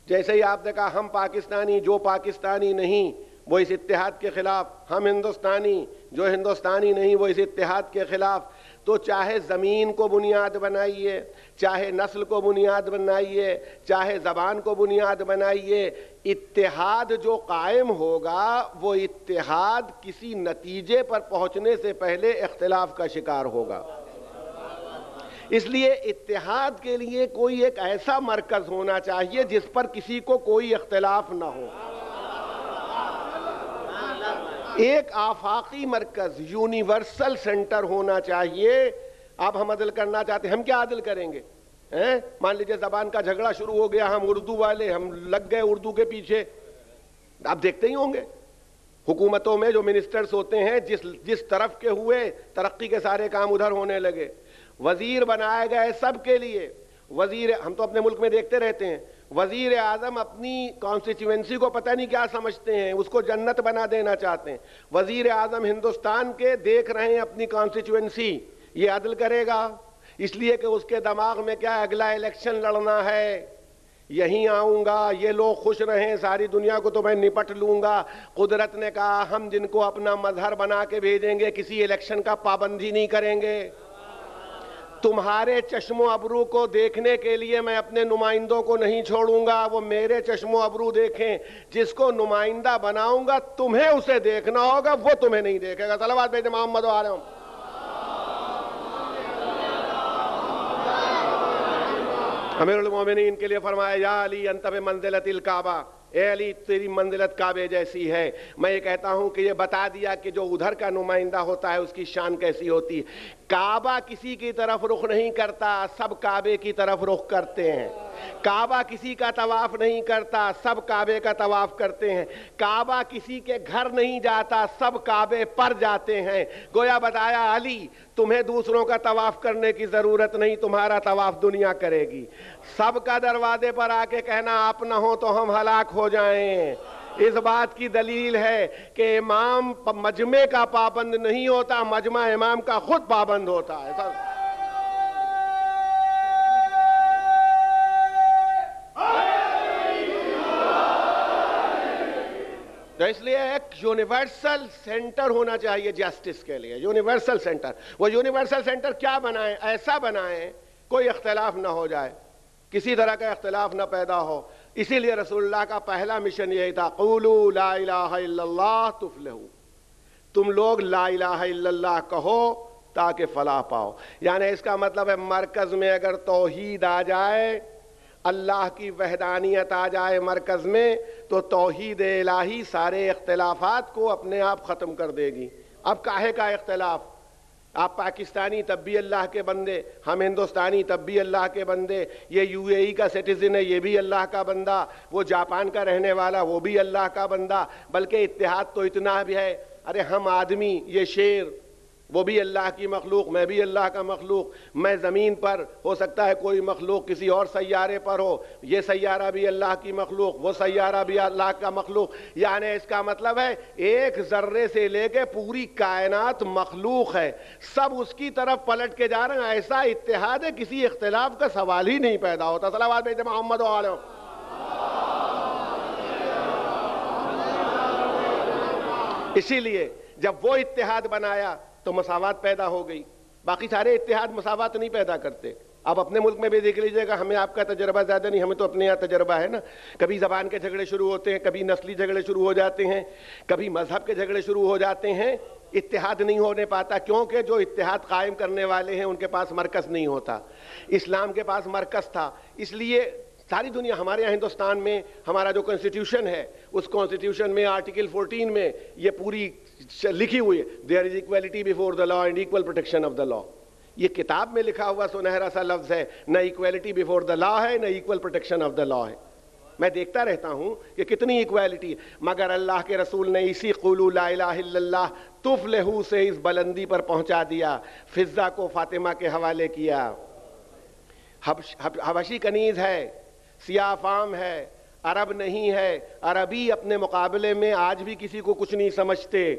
B: جیسے ہی آپ نے کہا ہم پاکستانی, جو پاکستانی نہیں وہ اس اتحاد کے خلاف. ہم ہندوستانی, جو ہندوستانی نہیں وہ اس اتحاد کے خلاف. تو چاہے زمین کو بنیاد بنائیے, چاہے نسل کو بنیاد بنائیے, چاہے زبان کو بنیاد بنائیے, اتحاد جو قائم ہوگا وہ اتحاد کسی نتیجے پر پہنچنے سے پہلے اختلاف کا شکار ہوگا. اس لیے اتحاد کے لیے کوئی ایک ایسا مرکز ہونا چاہیے جس پر کسی کو کوئی اختلاف نہ ہو. ایک آفاقی مرکز, یونیورسل سینٹر ہونا چاہیے. اب ہم عدل کرنا چاہتے ہیں, ہم کیا عدل کریں گے؟ مان لیجئے زبان کا جھگڑا شروع ہو گیا, ہم اردو والے ہم لگ گئے اردو کے پیچھے. آپ دیکھتے ہی ہوں گے حکومتوں میں جو منسٹرز ہوتے ہیں جس طرف کے ہوئے ترقی کے سارے کام ادھر ہونے لگے. وزیر بنائے گئے سب کے لیے. وزیر, ہم تو اپنے ملک میں دیکھتے رہتے ہیں, وزیر اعظم اپنی کانسٹیچوئنسی کو پتہ نہیں کیا سمجھتے ہیں, اس کو جنت بنا دینا چاہتے ہیں. وزیر اعظم ہندوستان کے دیکھ رہے ہیں اپنی کانسٹیچوئنسی, یہ عدل کرے گا؟ اس لیے کہ اس کے دماغ میں کیا اگلا الیکشن لڑنا ہے, یہیں آؤں گا, یہ لوگ خوش رہیں, ساری دنیا کو تو میں نپٹ لوں گا. قدرت نے کہا ہم جن کو اپنا مظہر بنا کے بھیجیں گے کسی الیکشن کا پابندی نہیں کریں گے. تمہارے چشم و ابرو کو دیکھنے کے لیے میں اپنے نمائندوں کو نہیں چھوڑوں گا, وہ میرے چشم و ابرو دیکھیں. جس کو نمائندہ بناؤں گا تمہیں اسے دیکھنا ہوگا, وہ تمہیں نہیں دیکھے گا. صلوات بھیجیں محمد و آل محمد. امیر المومنین کے لیے فرمایا یا علی انت بمنزلۃ الکعبہ, اے علی تیری منزلت کعبے جیسی ہے. میں یہ کہتا ہوں کہ یہ بتا دیا کہ جو ادھر کا نمائندہ ہوتا ہے اس کی شان کیسی ہوتی ہے. کعبہ کسی کی طرف رخ نہیں کرتا, سب کعبے کی طرف رخ کرتے ہیں. کعبہ کسی کا طواف نہیں کرتا, سب کعبے کا طواف کرتے ہیں. کعبہ کسی کے گھر نہیں جاتا, سب کعبے پر جاتے ہیں. گویا بتایا علی تمہیں دوسروں کا طواف کرنے کی ضرورت نہیں, تمہارا طواف دنیا کرے گی. سب کا دروازے پر آ کے کہنا آپ نہ ہو تو ہم ہلاک ہو جائیں. اس بات کی دلیل ہے کہ امام مجمع کا پابند نہیں ہوتا, مجمع امام کا خود پابند ہوتا ہے. تو اس لیے ایک یونیورسل سینٹر ہونا چاہیے جسٹس کے لیے, یونیورسل سینٹر. وہ یونیورسل سینٹر کیا بنائیں؟ ایسا بنائیں کوئی اختلاف نہ ہو جائے. کسی طرح کا اختلاف نہ پیدا ہو. اسی لیے رسول اللہ کا پہلا مشن یہی تھا، قولوا لا الہ الا اللہ تفلحوا، تم لوگ لا الہ الا اللہ کہو تاکہ فلاح پاؤ. یعنی اس کا مطلب ہے مرکز میں اگر توحید آ جائے، اللہ کی وحدانیت آ جائے مرکز میں، تو توحید الہی سارے اختلافات کو اپنے آپ ختم کر دے گی. اب کاہے کا اختلاف؟ آپ پاکستانی تب بھی اللہ کے بندے، ہم ہندوستانی تب بھی اللہ کے بندے، یہ یو اے ای کا سٹیزن ہے یہ بھی اللہ کا بندہ، وہ جاپان کا رہنے والا وہ بھی اللہ کا بندہ. بلکہ اتحاد تو اتنا بھی ہے، ارے ہم آدمی، یہ شیر وہ بھی اللہ کی مخلوق، میں بھی اللہ کا مخلوق. میں زمین پر، ہو سکتا ہے کوئی مخلوق کسی اور سیارے پر ہو، یہ سیارہ بھی اللہ کی مخلوق، وہ سیارہ بھی اللہ کا مخلوق. یعنی اس کا مطلب ہے ایک ذرے سے لے کے پوری کائنات مخلوق ہے، سب اس کی طرف پلٹ کے جا رہے ہیں. ایسا اتحاد ہے کسی اختلاف کا سوال ہی نہیں پیدا ہوتا. صلوات بھیجتے محمد و علیہ. اسی لیے جب وہ اتحاد بنایا تو مساوات پیدا ہو گئی. باقی سارے اتحاد مساوات نہیں پیدا کرتے. آپ اپنے ملک میں بھی دیکھ لیجئے گا، ہمیں آپ کا تجربہ زیادہ نہیں، ہمیں تو اپنے یہاں تجربہ ہے نا. کبھی زبان کے جھگڑے شروع ہوتے ہیں، کبھی نسلی جھگڑے شروع ہو جاتے ہیں، کبھی مذہب کے جھگڑے شروع ہو جاتے ہیں. اتحاد نہیں ہونے پاتا کیونکہ جو اتحاد قائم کرنے والے ہیں ان کے پاس مرکز نہیں ہوتا. اسلام کے پاس مرکز تھا. اس لیے ساری دنیا، ہمارے یہاں ہندوستان میں ہمارا جو کانسٹیٹیوشن ہے، اس کانسٹیٹیوشن میں آرٹیکل 14 میں یہ پوری لکھی ہوئی ہے، there is equality before the law and equal protection of the law. یہ کتاب میں لکھا ہوا سنہرا سا لفظ ہے، نہ ایکویلٹی بیفور دا لا ہے نہ ایکول پروٹیکشن آف دا لا ہے. میں دیکھتا رہتا ہوں کہ کتنی ایکویلٹی، مگر اللہ کے رسول نے اسی قولوا لا الہ الا اللہ تفلحوا سے اس بلندی پر پہنچا دیا. فضہ کو فاطمہ کے حوالے کیا. حبشی کنیز ہے، سیاہ فام ہے، عرب نہیں ہے. عربی اپنے مقابلے میں آج بھی کسی کو کچھ نہیں سمجھتے.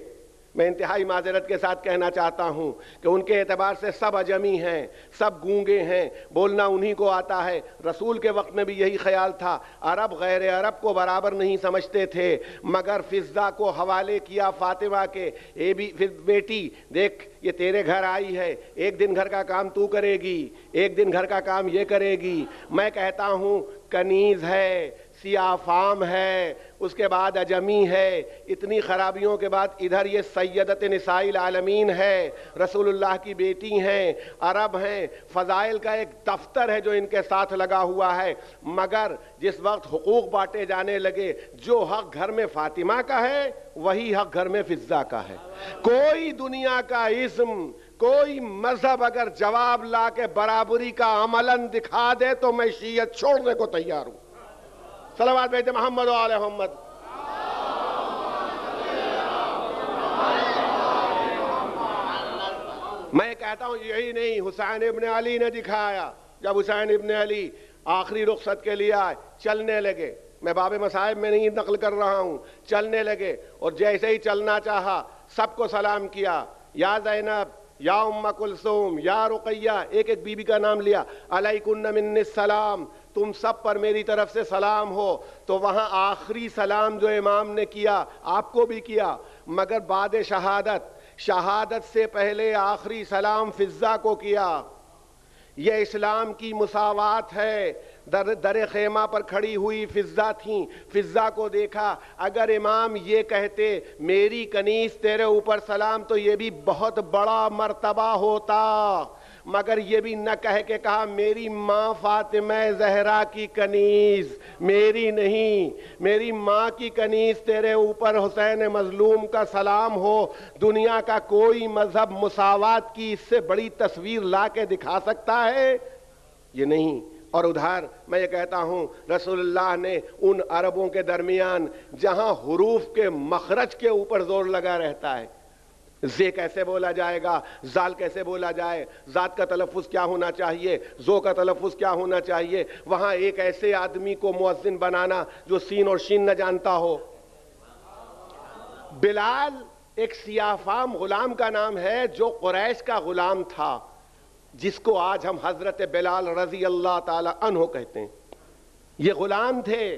B: میں انتہائی معذرت کے ساتھ کہنا چاہتا ہوں کہ ان کے اعتبار سے سب اجمی ہیں، سب گونگے ہیں، بولنا انہی کو آتا ہے. رسول کے وقت میں بھی یہی خیال تھا. عرب غیر عرب کو برابر نہیں سمجھتے تھے، مگر فضہ کو حوالے کیا فاطمہ کے. اے بھی بیٹی دیکھ، یہ تیرے گھر آئی ہے، ایک دن گھر کا کام تو کرے گی، ایک دن گھر کا کام یہ کرے گی. میں کہتا ہوں کنیز ہے، سیاہ فام ہے، اس کے بعد اجمی ہے. اتنی خرابیوں کے بعد ادھر یہ سیدت نساء العالمین ہے، رسول اللہ کی بیٹی ہیں، عرب ہیں. فضائل کا ایک دفتر ہے جو ان کے ساتھ لگا ہوا ہے. مگر جس وقت حقوق بانٹے جانے لگے، جو حق گھر میں فاطمہ کا ہے وہی حق گھر میں فضہ کا ہے. کوئی دنیا کا اسم، کوئی مذہب اگر جواب لا کے برابری کا عملاً دکھا دے تو میں شیعت چھوڑنے کو تیار ہوں. صلوات بھیجتے محمد و آل محمد. میں کہتا ہوں یہی نہیں، حسین ابن علی نے دکھایا. جب حسین ابن علی آخری رخصت کے لیے آئے، چلنے لگے. میں باب مصائب میں نہیں نقل کر رہا ہوں، چلنے لگے اور جیسے ہی چلنا چاہا سب کو سلام کیا. یا زینب، یا ام کلثوم، یا رقیہ، ایک ایک بی بی کا نام لیا. علیکن منی السلام، تم سب پر میری طرف سے سلام ہو. تو وہاں آخری سلام جو امام نے کیا آپ کو بھی کیا، مگر بعد شہادت سے پہلے آخری سلام فضہ کو کیا. یہ اسلام کی مساوات ہے. در خیمہ پر کھڑی ہوئی فضہ تھیں، فضہ کو دیکھا. اگر امام یہ کہتے میری کنیز تیرے اوپر سلام تو یہ بھی بہت بڑا مرتبہ ہوتا، مگر یہ بھی نہ کہہ کے کہا میری ماں فاطمہ زہرا کی کنیز، میری نہیں، میری ماں کی کنیز تیرے اوپر حسین مظلوم کا سلام ہو. دنیا کا کوئی مذہب مساوات کی اس سے بڑی تصویر لا کے دکھا سکتا ہے؟ یہ نہیں. اور ادھر میں یہ کہتا ہوں رسول اللہ نے ان عربوں کے درمیان جہاں حروف کے مخرج کے اوپر زور لگا رہتا ہے، زے کیسے بولا جائے گا، زال کیسے بولا جائے، ذات کا تلفظ کیا ہونا چاہیے، زو کا تلفظ کیا ہونا چاہیے، وہاں ایک ایسے آدمی کو مؤذن بنانا جو سین اور شین نہ جانتا ہو. بلال ایک سیاہ فام غلام کا نام ہے جو قریش کا غلام تھا، جس کو آج ہم حضرت بلال رضی اللہ تعالی عنہ کہتے ہیں. یہ غلام تھے،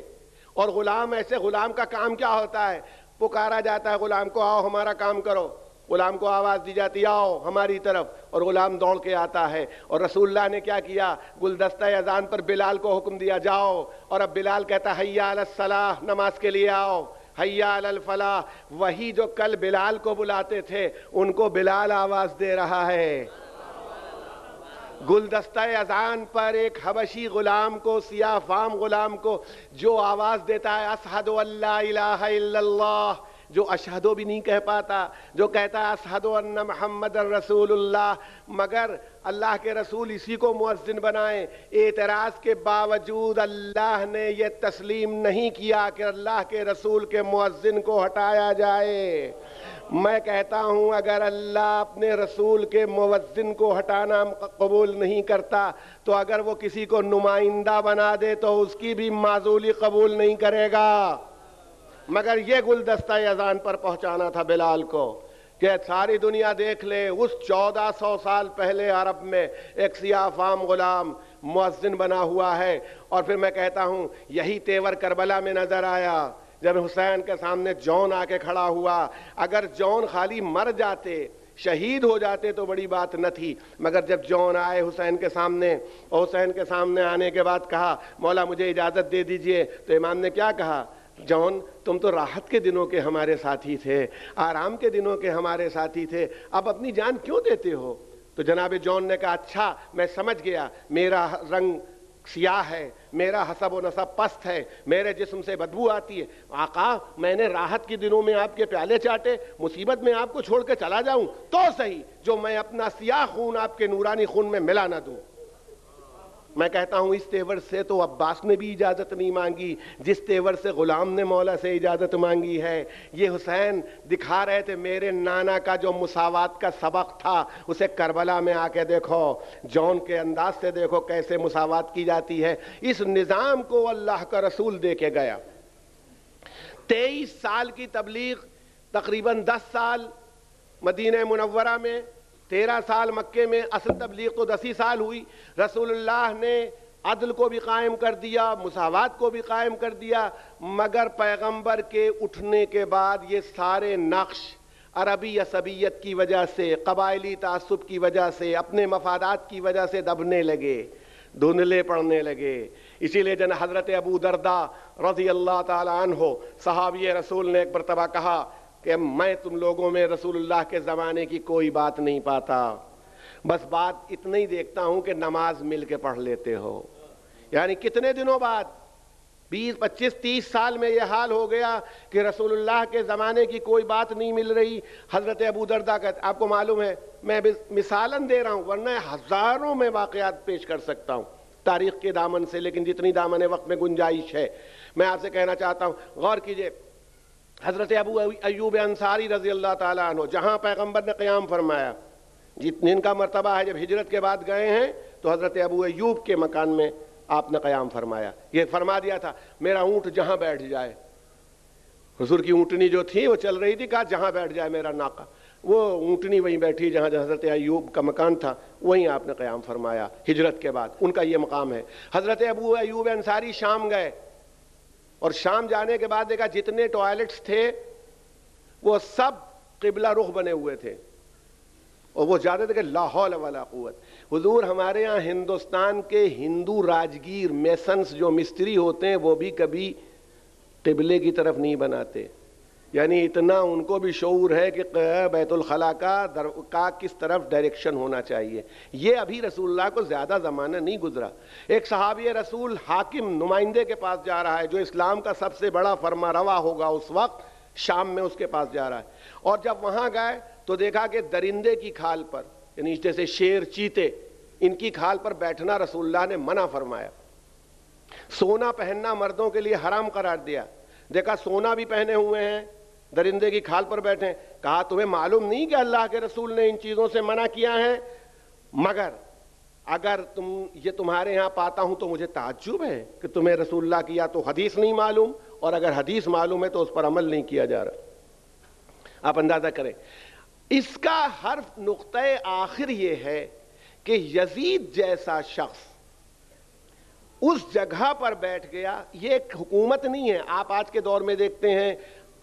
B: اور غلام ایسے، غلام کا کام کیا ہوتا ہے؟ پکارا جاتا ہے غلام کو، آؤ ہمارا کام کرو. غلام کو آواز دی جاتی آؤ ہماری طرف، اور غلام دوڑ کے آتا ہے. اور رسول اللہ نے کیا کیا؟ گلدستہ اذان پر بلال کو حکم دیا جاؤ، اور اب بلال کہتا حیا علی الصلاح، نماز کے لیے آؤ، حیا علی الفلاح. وہی جو کل بلال کو بلاتے تھے ان کو بلال آواز دے رہا ہے. گلدستہ اذان پر ایک حبشی غلام کو، سیاہ فام غلام کو جو آواز دیتا ہے اشہد ان لا الہ الا اللہ، جو اشہدو بھی نہیں کہہ پاتا، جو کہتا ہے اشہد ان محمد رسول اللہ، مگر اللہ کے رسول اسی کو مؤذن بنائیں. اعتراض کے باوجود اللہ نے یہ تسلیم نہیں کیا کہ اللہ کے رسول کے مؤذن کو ہٹایا جائے. میں کہتا ہوں اگر اللہ اپنے رسول کے مؤذن کو ہٹانا قبول نہیں کرتا تو اگر وہ کسی کو نمائندہ بنا دے تو اس کی بھی معزولی قبول نہیں کرے گا. مگر یہ گلدستہ اذان پر پہنچانا تھا بلال کو کہ ساری دنیا دیکھ لے اس 1400 سال پہلے عرب میں ایک سیاہ فام غلام مؤذن بنا ہوا ہے. اور پھر میں کہتا ہوں یہی تیور کربلا میں نظر آیا جب حسین کے سامنے جون آ کے کھڑا ہوا. اگر جون خالی مر جاتے، شہید ہو جاتے تو بڑی بات نہ تھی، مگر جب جون آئے حسین کے سامنے، اور حسین کے سامنے آنے کے بعد کہا مولا مجھے اجازت دے دیجئے، تو امام نے کیا کہا؟ جون تم تو راحت کے دنوں کے ہمارے ساتھی تھے، آرام کے دنوں کے ہمارے ساتھی تھے، اب اپنی جان کیوں دیتے ہو؟ تو جناب جون نے کہا اچھا میں سمجھ گیا، میرا رنگ سیاہ ہے، میرا حسب و نسب پست ہے، میرے جسم سے بدبو آتی ہے. آقا میں نے راحت کے دنوں میں آپ کے پیالے چاٹے، مصیبت میں آپ کو چھوڑ کے چلا جاؤں تو صحیح، جو میں اپنا سیاہ خون آپ کے نورانی خون میں ملا نہ دوں. میں کہتا ہوں اس تیور سے تو عباس نے بھی اجازت نہیں مانگی جس تیور سے غلام نے مولا سے اجازت مانگی ہے. یہ حسین دکھا رہے تھے میرے نانا کا جو مساوات کا سبق تھا اسے کربلا میں آ کے دیکھو، جون کے انداز سے دیکھو کیسے مساوات کی جاتی ہے. اس نظام کو اللہ کا رسول دے کے گیا. 23 سال کی تبلیغ، تقریباً 10 سال مدینہ منورہ میں، 13 سال مکے میں، اصل تبلیغ تو 10 ہی سال ہوئی. رسول اللہ نے عدل کو بھی قائم کر دیا، مساوات کو بھی قائم کر دیا، مگر پیغمبر کے اٹھنے کے بعد یہ سارے نقش عربی عصبیت کی وجہ سے، قبائلی تعصب کی وجہ سے، اپنے مفادات کی وجہ سے دبنے لگے، دھندلے پڑنے لگے. اسی لیے حضرت ابو درداء رضی اللہ تعالی عنہ صحابی رسول نے ایک مرتبہ کہا کہ میں تم لوگوں میں رسول اللہ کے زمانے کی کوئی بات نہیں پاتا، بس بات اتنا ہی دیکھتا ہوں کہ نماز مل کے پڑھ لیتے ہو. یعنی کتنے دنوں بعد 20 25 30 سال میں یہ حال ہو گیا کہ رسول اللہ کے زمانے کی کوئی بات نہیں مل رہی. حضرت ابو درداء کہتے، آپ کو معلوم ہے میں مثالن دے رہا ہوں ورنہ ہزاروں میں واقعات پیش کر سکتا ہوں تاریخ کے دامن سے، لیکن جتنی دامن وقت میں گنجائش ہے میں آپ سے کہنا چاہتا ہوں. غور کیجئے، حضرت ابو ایوب انصاری رضی اللہ تعالیٰ عنہ جہاں پیغمبر نے قیام فرمایا، جن کا مرتبہ ہے جب ہجرت کے بعد گئے ہیں تو حضرت ابو ایوب کے مکان میں آپ نے قیام فرمایا. یہ فرما دیا تھا میرا اونٹ جہاں بیٹھ جائے، حضور کی اونٹنی جو تھی وہ چل رہی تھی، کہا جہاں بیٹھ جائے میرا ناقہ، وہ اونٹنی وہیں بیٹھی جہاں حضرت ایوب کا مکان تھا، وہیں آپ نے قیام فرمایا ہجرت کے بعد. ان کا یہ مقام ہے. حضرت ابو ایوب انصاری شام گئے اور شام جانے کے بعد دیکھا جتنے ٹوائلٹس تھے وہ سب قبلہ رخ بنے ہوئے تھے، اور وہ جاتے تھے کہ لا حول ولا قوت. حضور ہمارے ہاں ہندوستان کے ہندو راجگیر میسنس جو مستری ہوتے ہیں وہ بھی کبھی قبلے کی طرف نہیں بناتے. یعنی اتنا ان کو بھی شعور ہے کہ بیت الخلاء کا کس طرف ڈائریکشن ہونا چاہیے. یہ ابھی رسول اللہ کو زیادہ زمانہ نہیں گزرا. ایک صحابی رسول حاکم نمائندے کے پاس جا رہا ہے جو اسلام کا سب سے بڑا فرما روا ہوگا اس وقت، شام میں اس کے پاس جا رہا ہے. اور جب وہاں گئے تو دیکھا کہ درندے کی کھال پر، یعنی جیسے شیر، چیتے، ان کی کھال پر بیٹھنا رسول اللہ نے منع فرمایا. سونا پہننا مردوں کے لیے حرام قرار دیا. دیکھا سونا بھی پہنے ہوئے ہیں، درندے کی کھال پر بیٹھے. کہا تمہیں معلوم نہیں کہ اللہ کے رسول نے ان چیزوں سے منع کیا ہے؟ مگر اگر یہ تمہارے ہاں پاتا ہوں تو مجھے تعجب ہے کہ تمہیں رسول اللہ کی یا تو حدیث نہیں معلوم، اور اگر حدیث معلوم ہے تو اس پر عمل نہیں کیا جا رہا. آپ اندازہ کریں. اس کا حرف نقطہ آخر یہ ہے کہ یزید جیسا شخص اس جگہ پر بیٹھ گیا. یہ ایک حکومت نہیں ہے. آپ آج کے دور میں دیکھتے ہیں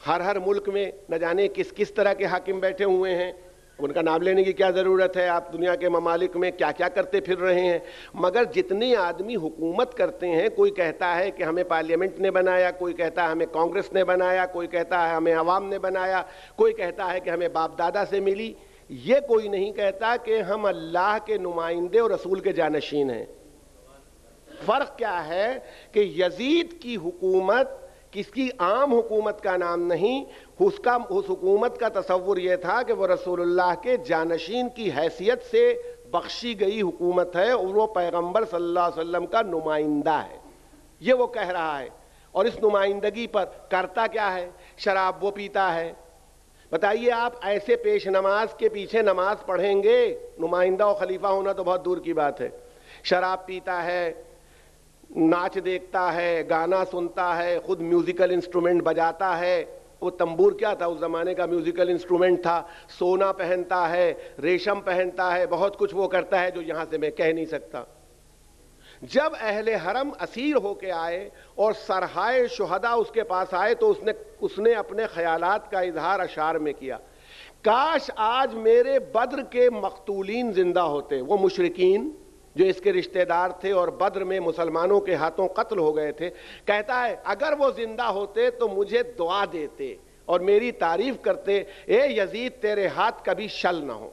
B: ہر ملک میں نہ جانے کس طرح کے حاکم بیٹھے ہوئے ہیں. ان کا نام لینے کی کیا ضرورت ہے؟ آپ دنیا کے ممالک میں کیا کیا کرتے پھر رہے ہیں. مگر جتنے آدمی حکومت کرتے ہیں، کوئی کہتا ہے کہ ہمیں پارلیمنٹ نے بنایا، کوئی کہتا ہے ہمیں کانگریس نے بنایا، کوئی کہتا ہے ہمیں عوام نے بنایا، کوئی کہتا ہے کہ ہمیں باپ دادا سے ملی. یہ کوئی نہیں کہتا کہ ہم اللہ کے نمائندے اور رسول کے جانشین ہیں. فرق کیا ہے کہ یزید کی حکومت کس کی عام حکومت کا نام نہیں، اس حکومت کا تصور یہ تھا کہ وہ رسول اللہ کے جانشین کی حیثیت سے بخشی گئی حکومت ہے اور وہ پیغمبر صلی اللہ علیہ وسلم کا نمائندہ ہے. یہ وہ کہہ رہا ہے. اور اس نمائندگی پر کرتا کیا ہے؟ شراب وہ پیتا ہے. بتائیے آپ ایسے پیش نماز کے پیچھے نماز پڑھیں گے؟ نمائندہ و خلیفہ ہونا تو بہت دور کی بات ہے. شراب پیتا ہے، ناچ دیکھتا ہے، گانا سنتا ہے، خود میوزیکل انسٹرومنٹ بجاتا ہے. وہ تنبور کیا تھا؟ اس زمانے کا میوزیکل انسٹرومنٹ تھا. سونا پہنتا ہے، ریشم پہنتا ہے، بہت کچھ وہ کرتا ہے جو یہاں سے میں کہہ نہیں سکتا. جب اہل حرم اسیر ہو کے آئے اور سرحائے شہداء اس کے پاس آئے تو اس نے اپنے خیالات کا اظہار اشعار میں کیا. کاش آج میرے بدر کے مقتولین زندہ ہوتے، وہ مشرکین جو اس کے رشتہ دار تھے اور بدر میں مسلمانوں کے ہاتھوں قتل ہو گئے تھے. کہتا ہے اگر وہ زندہ ہوتے تو مجھے دعا دیتے اور میری تعریف کرتے، اے یزید تیرے ہاتھ کبھی شل نہ ہو،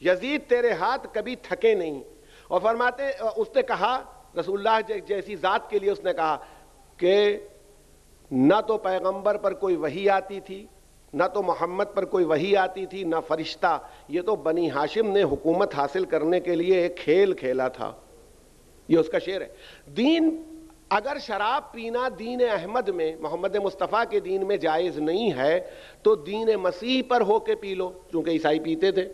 B: یزید تیرے ہاتھ کبھی تھکے نہیں. اور فرماتے اس نے کہا، رسول اللہ جیسی ذات کے لیے اس نے کہا کہ نہ تو پیغمبر پر کوئی وحی آتی تھی، نہ تو محمد پر کوئی وحی آتی تھی، نہ فرشتہ. یہ تو بنی ہاشم نے حکومت حاصل کرنے کے لیے ایک کھیل کھیلا تھا. یہ اس کا شعر ہے. دین اگر شراب پینا دین احمد میں، محمد مصطفیٰ کے دین میں جائز نہیں ہے تو دین مسیح پر ہو کے پی لو، چونکہ عیسائی پیتے تھے.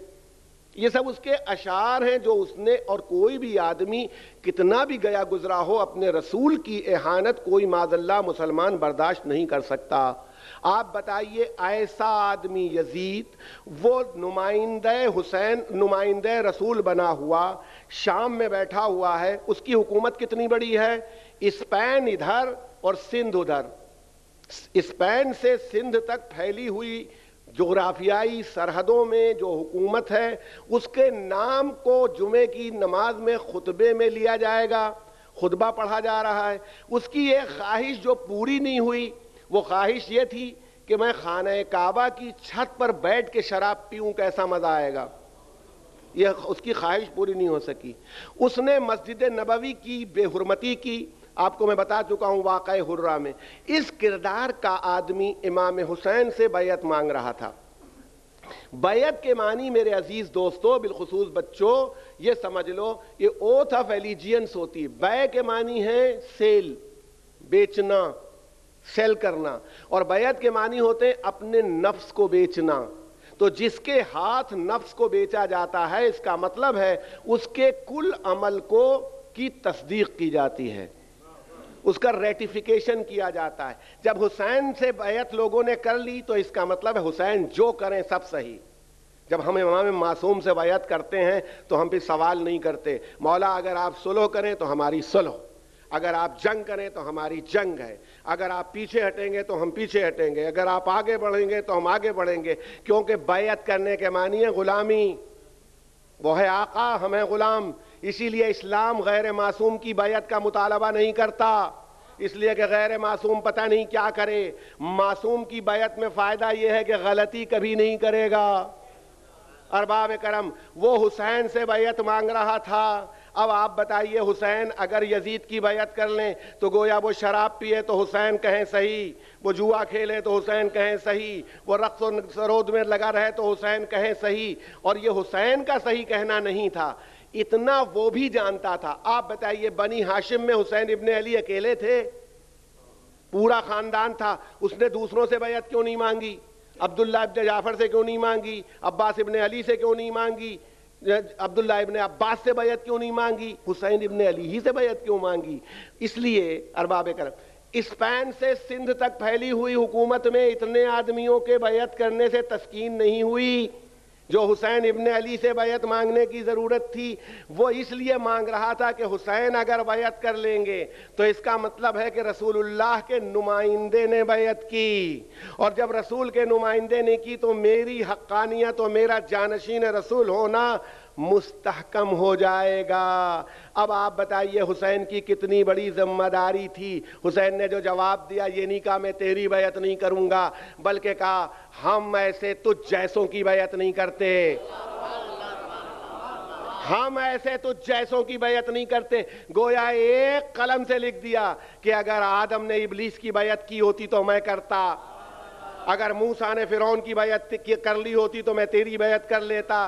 B: یہ سب اس کے اشعار ہیں جو اس نے، اور کوئی بھی آدمی کتنا بھی گیا گزرا ہو اپنے رسول کی اہانت کوئی معاذ اللہ مسلمان برداشت نہیں کر سکتا. آپ بتائیے ایسا آدمی یزید، وہ نمائندہ حسین، نمائندہ رسول بنا ہوا، شام میں بیٹھا ہوا ہے. اس کی حکومت کتنی بڑی ہے؟ اسپین ادھر اور سندھ ادھر. اسپین سے سندھ تک پھیلی ہوئی جغرافیائی سرحدوں میں جو حکومت ہے، اس کے نام کو جمعے کی نماز میں خطبے میں لیا جائے گا، خطبہ پڑھا جا رہا ہے. اس کی ایک خواہش جو پوری نہیں ہوئی، وہ خواہش یہ تھی کہ میں خانہ کعبہ کی چھت پر بیٹھ کے شراب پیوں، کیسا مزہ آئے گا. یہ اس کی خواہش پوری نہیں ہو سکی. اس نے مسجد نبوی کی بے حرمتی کی. آپ کو میں بتا چکا ہوں واقعہ حرہ میں. اس کردار کا آدمی امام حسین سے بیعت مانگ رہا تھا. بیعت کے معنی میرے عزیز دوستو، بالخصوص بچوں، یہ سمجھ لو، یہ اوتھ آف ایلیجینس ہوتی ہے. بیع کے معنی ہے سیل، بیچنا، سیل کرنا، اور بیعت کے معنی ہوتے ہیں اپنے نفس کو بیچنا. تو جس کے ہاتھ نفس کو بیچا جاتا ہے، اس کا مطلب ہے اس کے کل عمل کو کی تصدیق کی جاتی ہے، اس کا ریٹیفیکیشن کیا جاتا ہے. جب حسین سے بیعت لوگوں نے کر لی تو اس کا مطلب ہے حسین جو کریں سب صحیح. جب ہم امام معصوم سے بیعت کرتے ہیں تو ہم بھی سوال نہیں کرتے، مولا اگر آپ صلح کریں تو ہماری صلح، اگر آپ جنگ کریں تو ہماری جنگ ہے، اگر آپ پیچھے ہٹیں گے تو ہم پیچھے ہٹیں گے، اگر آپ آگے بڑھیں گے تو ہم آگے بڑھیں گے. کیونکہ بیعت کرنے کے معنی ہے غلامی. وہ ہے آقا، ہم ہیں غلام. اسی لیے اسلام غیر معصوم کی بیعت کا مطالبہ نہیں کرتا، اس لیے کہ غیر معصوم پتہ نہیں کیا کرے. معصوم کی بیعت میں فائدہ یہ ہے کہ غلطی کبھی نہیں کرے گا. ارباب کرم، وہ حسین سے بیعت مانگ رہا تھا. اب آپ بتائیے، حسین اگر یزید کی بیعت کر لیں تو گویا وہ شراب پیے تو حسین کہیں صحیح، وہ جوا کھیلے تو حسین کہیں صحیح، وہ رقص و سرود میں لگا رہے تو حسین کہیں صحیح. اور یہ حسین کا صحیح کہنا نہیں تھا، اتنا وہ بھی جانتا تھا. آپ بتائیے، بنی ہاشم میں حسین ابن علی اکیلے تھے؟ پورا خاندان تھا. اس نے دوسروں سے بیعت کیوں نہیں مانگی؟ عبداللہ ابن جعفر سے کیوں نہیں مانگی؟ عباس ابن علی سے کیوں نہیں مانگی؟ عبداللہ ابن عباس سے بیعت کیوں نہیں مانگی؟ حسین ابن علی ہی سے بیعت کیوں مانگی؟ اس لیے ارباب کرم، اسپین سے سندھ تک پھیلی ہوئی حکومت میں اتنے آدمیوں کے بیعت کرنے سے تسکین نہیں ہوئی. جو حسین ابن علی سے بیعت مانگنے کی ضرورت تھی وہ اس لیے مانگ رہا تھا کہ حسین اگر بیعت کر لیں گے تو اس کا مطلب ہے کہ رسول اللہ کے نمائندے نے بیعت کی، اور جب رسول کے نمائندے نے کی تو میری حقانیت اور میرا جانشین رسول ہونا مستحکم ہو جائے گا۔ اب آپ بتائیے حسین کی کتنی بڑی ذمہ داری تھی۔ حسین نے جو جواب دیا یہ نہیں کہا میں تیری بیعت نہیں کروں گا، بلکہ کہا ہم ایسے تجھ جیسوں کی بیعت نہیں کرتے، ہم ایسے تجھ جیسوں کی بیعت نہیں کرتے۔ گویا ایک قلم سے لکھ دیا کہ اگر آدم نے ابلیس کی بیعت کی ہوتی تو میں کرتا، اگر موسیٰ نے فرعون کی بیعت کر لی ہوتی تو میں تیری بیعت کر لیتا،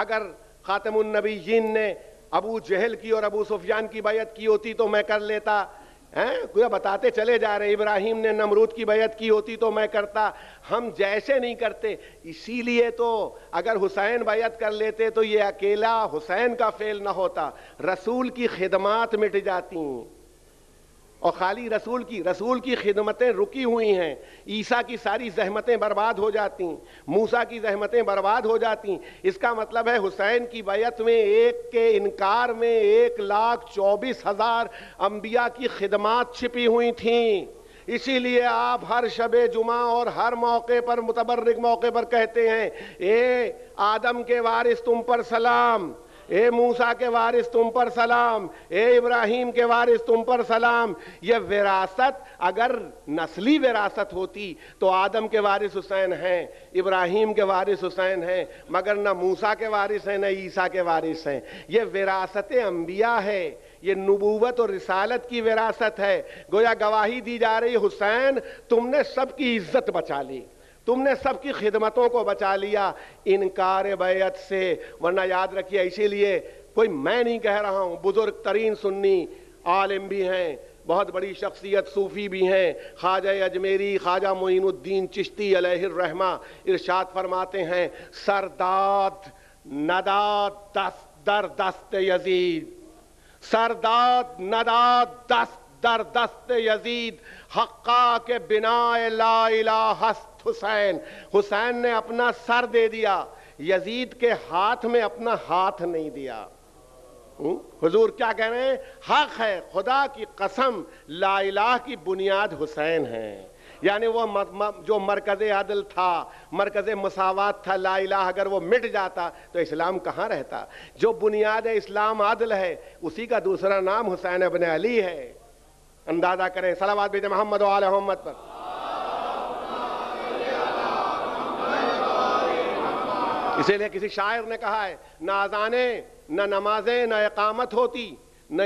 B: اگر خاتم النبیین نے ابو جہل کی اور ابو سفیان کی بیعت کی ہوتی تو میں کر لیتا۔ کوئی بتاتے چلے جا رہے ابراہیم نے نمرود کی بیعت کی ہوتی تو میں کرتا۔ ہم جیسے نہیں کرتے، اسی لیے تو اگر حسین بیعت کر لیتے تو یہ اکیلا حسین کا فعل نہ ہوتا، رسول کی خدمات مٹ جاتی، اور خالی رسول کی خدمتیں رکی ہوئی ہیں۔ عیسیٰ کی ساری زحمتیں برباد ہو جاتی، موسیٰ کی زحمتیں برباد ہو جاتی۔ اس کا مطلب ہے حسین کی بیعت میں ایک کے انکار میں 1,24,000 انبیاء کی خدمات چھپی ہوئی تھیں۔ اسی لیے آپ ہر شب جمعہ اور ہر موقع پر متبرک موقع پر کہتے ہیں اے آدم کے وارث تم پر سلام، اے موسیٰ کے وارث تم پر سلام، اے ابراہیم کے وارث تم پر سلام۔ یہ وراثت اگر نسلی وراثت ہوتی تو آدم کے وارث حسین ہیں، ابراہیم کے وارث حسین ہیں، مگر نہ موسیٰ کے وارث ہیں نہ عیسیٰ کے وارث ہیں۔ یہ وراثت انبیاء ہے، یہ نبوت اور رسالت کی وراثت ہے۔ گویا گواہی دی جا رہی حسین تم نے سب کی عزت بچا لی، تم نے سب کی خدمتوں کو بچا لیا انکار بیعت سے۔ ورنہ یاد رکھیے، اسی لیے کوئی میں نہیں کہہ رہا ہوں، بزرگ ترین سنی عالم بھی ہیں، بہت بڑی شخصیت صوفی بھی ہیں، خواجہ اجمیری خواجہ معین الدین چشتی علیہ الرحمہ ارشاد فرماتے ہیں سرداد نداد دست در دست یزید، سرداد نداد دست در دست یزید، حقا کے بنا لا الہ است حسین۔ حسین نے اپنا سر دے دیا، یزید کے ہاتھ میں اپنا ہاتھ نہیں دیا۔ حضور کیا کہہ رہے ہیں؟ حق ہے، خدا کی قسم لا الہ کی بنیاد حسین ہے۔ یعنی وہ جو مرکز عدل تھا، مرکز مساوات تھا، لا الہ اگر وہ مٹ جاتا تو اسلام کہاں رہتا؟ جو بنیاد اسلام عدل ہے اسی کا دوسرا نام حسین ابن علی ہے۔ اندازہ کریں، صلوات بھیجیں محمد و آل محمد پر۔ اسی لیے کسی شاعر نے کہا ہے نہ اذانیں نہ نمازیں نہ اقامت ہوتی، نہ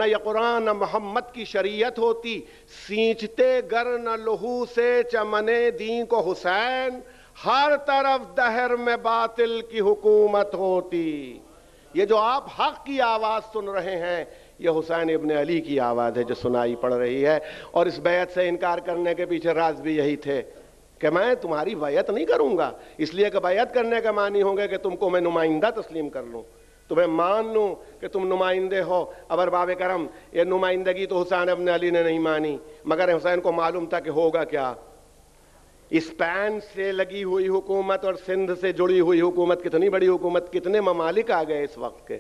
B: یہ قرآن نہ محمد کی شریعت ہوتی، سینچتے گر نہ لہو سے چمنے دین کو حسین، ہر طرف دہر میں باطل کی حکومت ہوتی۔ یہ جو آپ حق کی آواز سن رہے ہیں یہ حسین ابن علی کی آواز ہے جو سنائی پڑ رہی ہے، اور اس بیعت سے انکار کرنے کے پیچھے راز بھی یہی تھے کہ میں تمہاری بیعت نہیں کروں گا، اس لیے کہ بیعت کرنے کا معنی ہوں گے کہ تم کو میں نمائندہ تسلیم کر لوں، تمہیں مان لوں کہ تم نمائندے ہو۔ اب باب کرم یہ نمائندگی تو حسین ابن علی نے نہیں مانی، مگر حسین کو معلوم تھا کہ ہوگا کیا۔ اسپین سے لگی ہوئی حکومت اور سندھ سے جڑی ہوئی حکومت، کتنی بڑی حکومت، کتنے ممالک آ گئے اس وقت کے،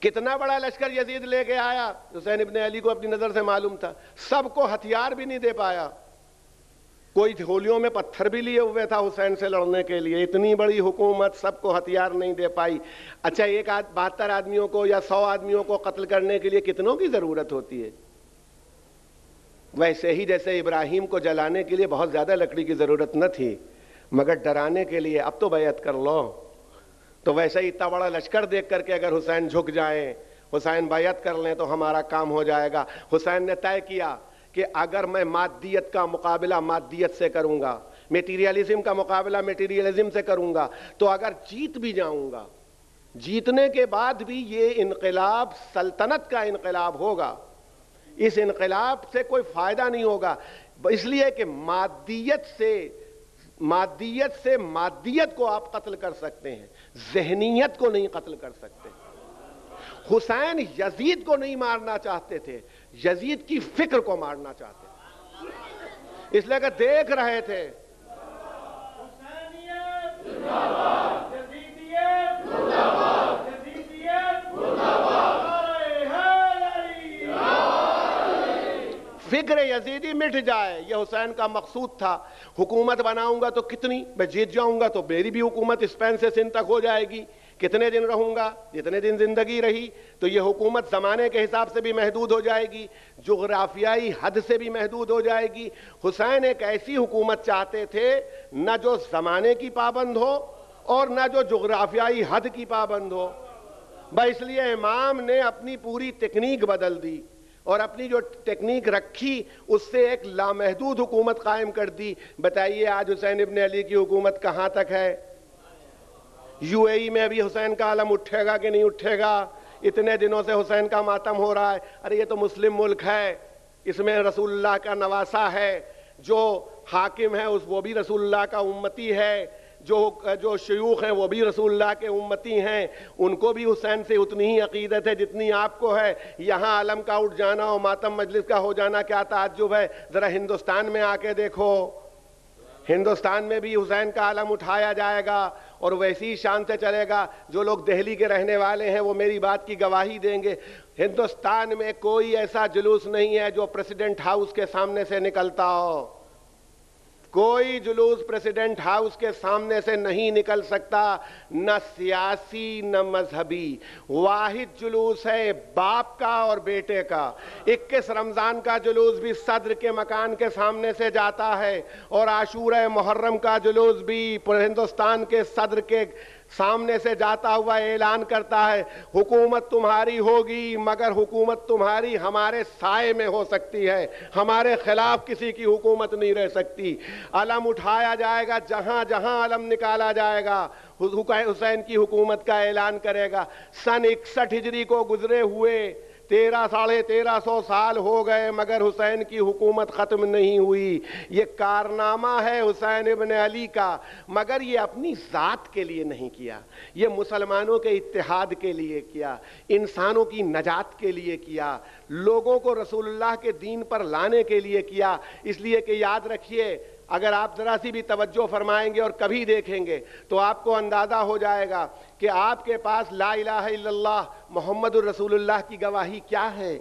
B: کتنا بڑا لشکر یزید لے کے آیا۔ حسین ابن علی کو اپنی نظر سے معلوم تھا، سب کو ہتھیار بھی نہیں دے پایا، کوئی تھولیوں میں پتھر بھی لیے ہوئے تھا حسین سے لڑنے کے لیے، اتنی بڑی حکومت سب کو ہتھیار نہیں دے پائی۔ اچھا 72 آدمیوں کو یا 100 آدمیوں کو قتل کرنے کے لیے کتنوں کی ضرورت ہوتی ہے؟ ویسے ہی جیسے ابراہیم کو جلانے کے لیے بہت زیادہ لکڑی کی ضرورت نہ تھی، مگر ڈرانے کے لیے اب تو بیعت کر لو، تو ویسے ہی اتنا بڑا لشکر دیکھ کر کے اگر حسین جھک جائیں، حسین بیعت کر لیں تو ہمارا کام ہو جائے گا۔ حسین نے طے کیا کہ اگر میں مادیت کا مقابلہ مادیت سے کروں گا، میٹیریلزم کا مقابلہ میٹیریلزم سے کروں گا، تو اگر جیت بھی جاؤں گا، جیتنے کے بعد بھی یہ انقلاب سلطنت کا انقلاب ہوگا، اس انقلاب سے کوئی فائدہ نہیں ہوگا، اس لیے کہ مادیت سے مادیت کو آپ قتل کر سکتے ہیں، ذہنیت کو نہیں قتل کر سکتے۔ حسین یزید کو نہیں مارنا چاہتے تھے، یزید کی فکر کو مارنا چاہتے تھے، اس لیے کہ دیکھ رہے تھے فکر یزیدی مٹ جائے، یہ حسین کا مقصود تھا۔ حکومت بناؤں گا تو کتنی، میں جیت جاؤں گا تو میری بھی حکومت اسپین سے سندھ تک ہو جائے گی، کتنے دن رہوں گا، جتنے دن زندگی رہی، تو یہ حکومت زمانے کے حساب سے بھی محدود ہو جائے گی، جغرافیائی حد سے بھی محدود ہو جائے گی۔ حسین ایک ایسی حکومت چاہتے تھے نہ جو زمانے کی پابند ہو اور نہ جو جغرافیائی حد کی پابند ہو۔ اس لیے امام نے اپنی پوری تکنیک بدل دی اور اپنی جو ٹیکنیک رکھی اس سے ایک لامحدود حکومت قائم کر دی۔ بتائیے آج حسین ابن علی کی حکومت کہاں تک ہے؟ یو اے ای میں ابھی حسین کا علم اٹھے گا کہ نہیں اٹھے گا؟ اتنے دنوں سے حسین کا ماتم ہو رہا ہے۔ ارے یہ تو مسلم ملک ہے، اس میں رسول اللہ کا نواسہ ہے، جو حاکم ہے وہ بھی رسول اللہ کا امتی ہے، جو شیوخ ہیں وہ بھی رسول اللہ کے امتی ہیں، ان کو بھی حسین سے اتنی ہی عقیدت ہے جتنی آپ کو ہے۔ یہاں علم کا اٹھ جانا اور ماتم مجلس کا ہو جانا کیا تعجب ہے؟ ذرا ہندوستان میں آ کے دیکھو، ہندوستان میں بھی حسین کا علم اٹھایا جائے گا اور ویسی شان سے چلے گا۔ جو لوگ دہلی کے رہنے والے ہیں وہ میری بات کی گواہی دیں گے، ہندوستان میں کوئی ایسا جلوس نہیں ہے جو پریزیڈنٹ ہاؤس کے سامنے سے نکلتا ہو، کوئی جلوس پریزیڈنٹ ہاؤس کے سامنے سے نہیں نکل سکتا، نہ سیاسی نہ مذہبی۔ واحد جلوس ہے باپ کا اور بیٹے کا۔ 21 رمضان کا جلوس بھی صدر کے مکان کے سامنے سے جاتا ہے اور عاشورہ محرم کا جلوس بھی ہندوستان کے صدر کے سامنے سے جاتا ہوا اعلان کرتا ہے حکومت تمہاری ہوگی مگر حکومت تمہاری ہمارے سائے میں ہو سکتی ہے، ہمارے خلاف کسی کی حکومت نہیں رہ سکتی۔ علم اٹھایا جائے گا، جہاں جہاں علم نکالا جائے گا حسین کی حکومت کا اعلان کرے گا۔ سن 61 ہجری کو گزرے ہوئے 1300 سال ہو گئے مگر حسین کی حکومت ختم نہیں ہوئی۔ یہ کارنامہ ہے حسین ابن علی کا، مگر یہ اپنی ذات کے لیے نہیں کیا، یہ مسلمانوں کے اتحاد کے لیے کیا، انسانوں کی نجات کے لیے کیا، لوگوں کو رسول اللہ کے دین پر لانے کے لیے کیا۔ اس لیے کہ یاد رکھیے، اگر آپ ذرا سی بھی توجہ فرمائیں گے اور کبھی دیکھیں گے تو آپ کو اندازہ ہو جائے گا کہ آپ کے پاس لا الہ الا اللہ محمد الرسول اللہ کی گواہی کیا ہے۔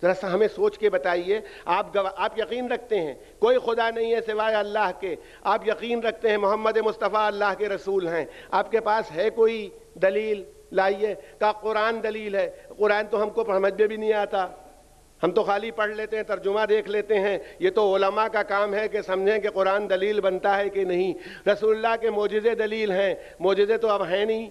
B: ذرا سا ہمیں سوچ کے بتائیے، آپ یقین رکھتے ہیں کوئی خدا نہیں ہے سوائے اللہ کے، آپ یقین رکھتے ہیں محمد مصطفیٰ اللہ کے رسول ہیں، آپ کے پاس ہے کوئی دلیل؟ لائیے۔ کہ قرآن دلیل ہے، قرآن تو ہم کو سمجھ میں بھی نہیں آتا، ہم تو خالی پڑھ لیتے ہیں، ترجمہ دیکھ لیتے ہیں۔ یہ تو علماء کا کام ہے کہ سمجھیں کہ قرآن دلیل بنتا ہے کہ نہیں۔ رسول اللہ کے معجزے دلیل ہیں، معجزے تو اب ہیں نہیں،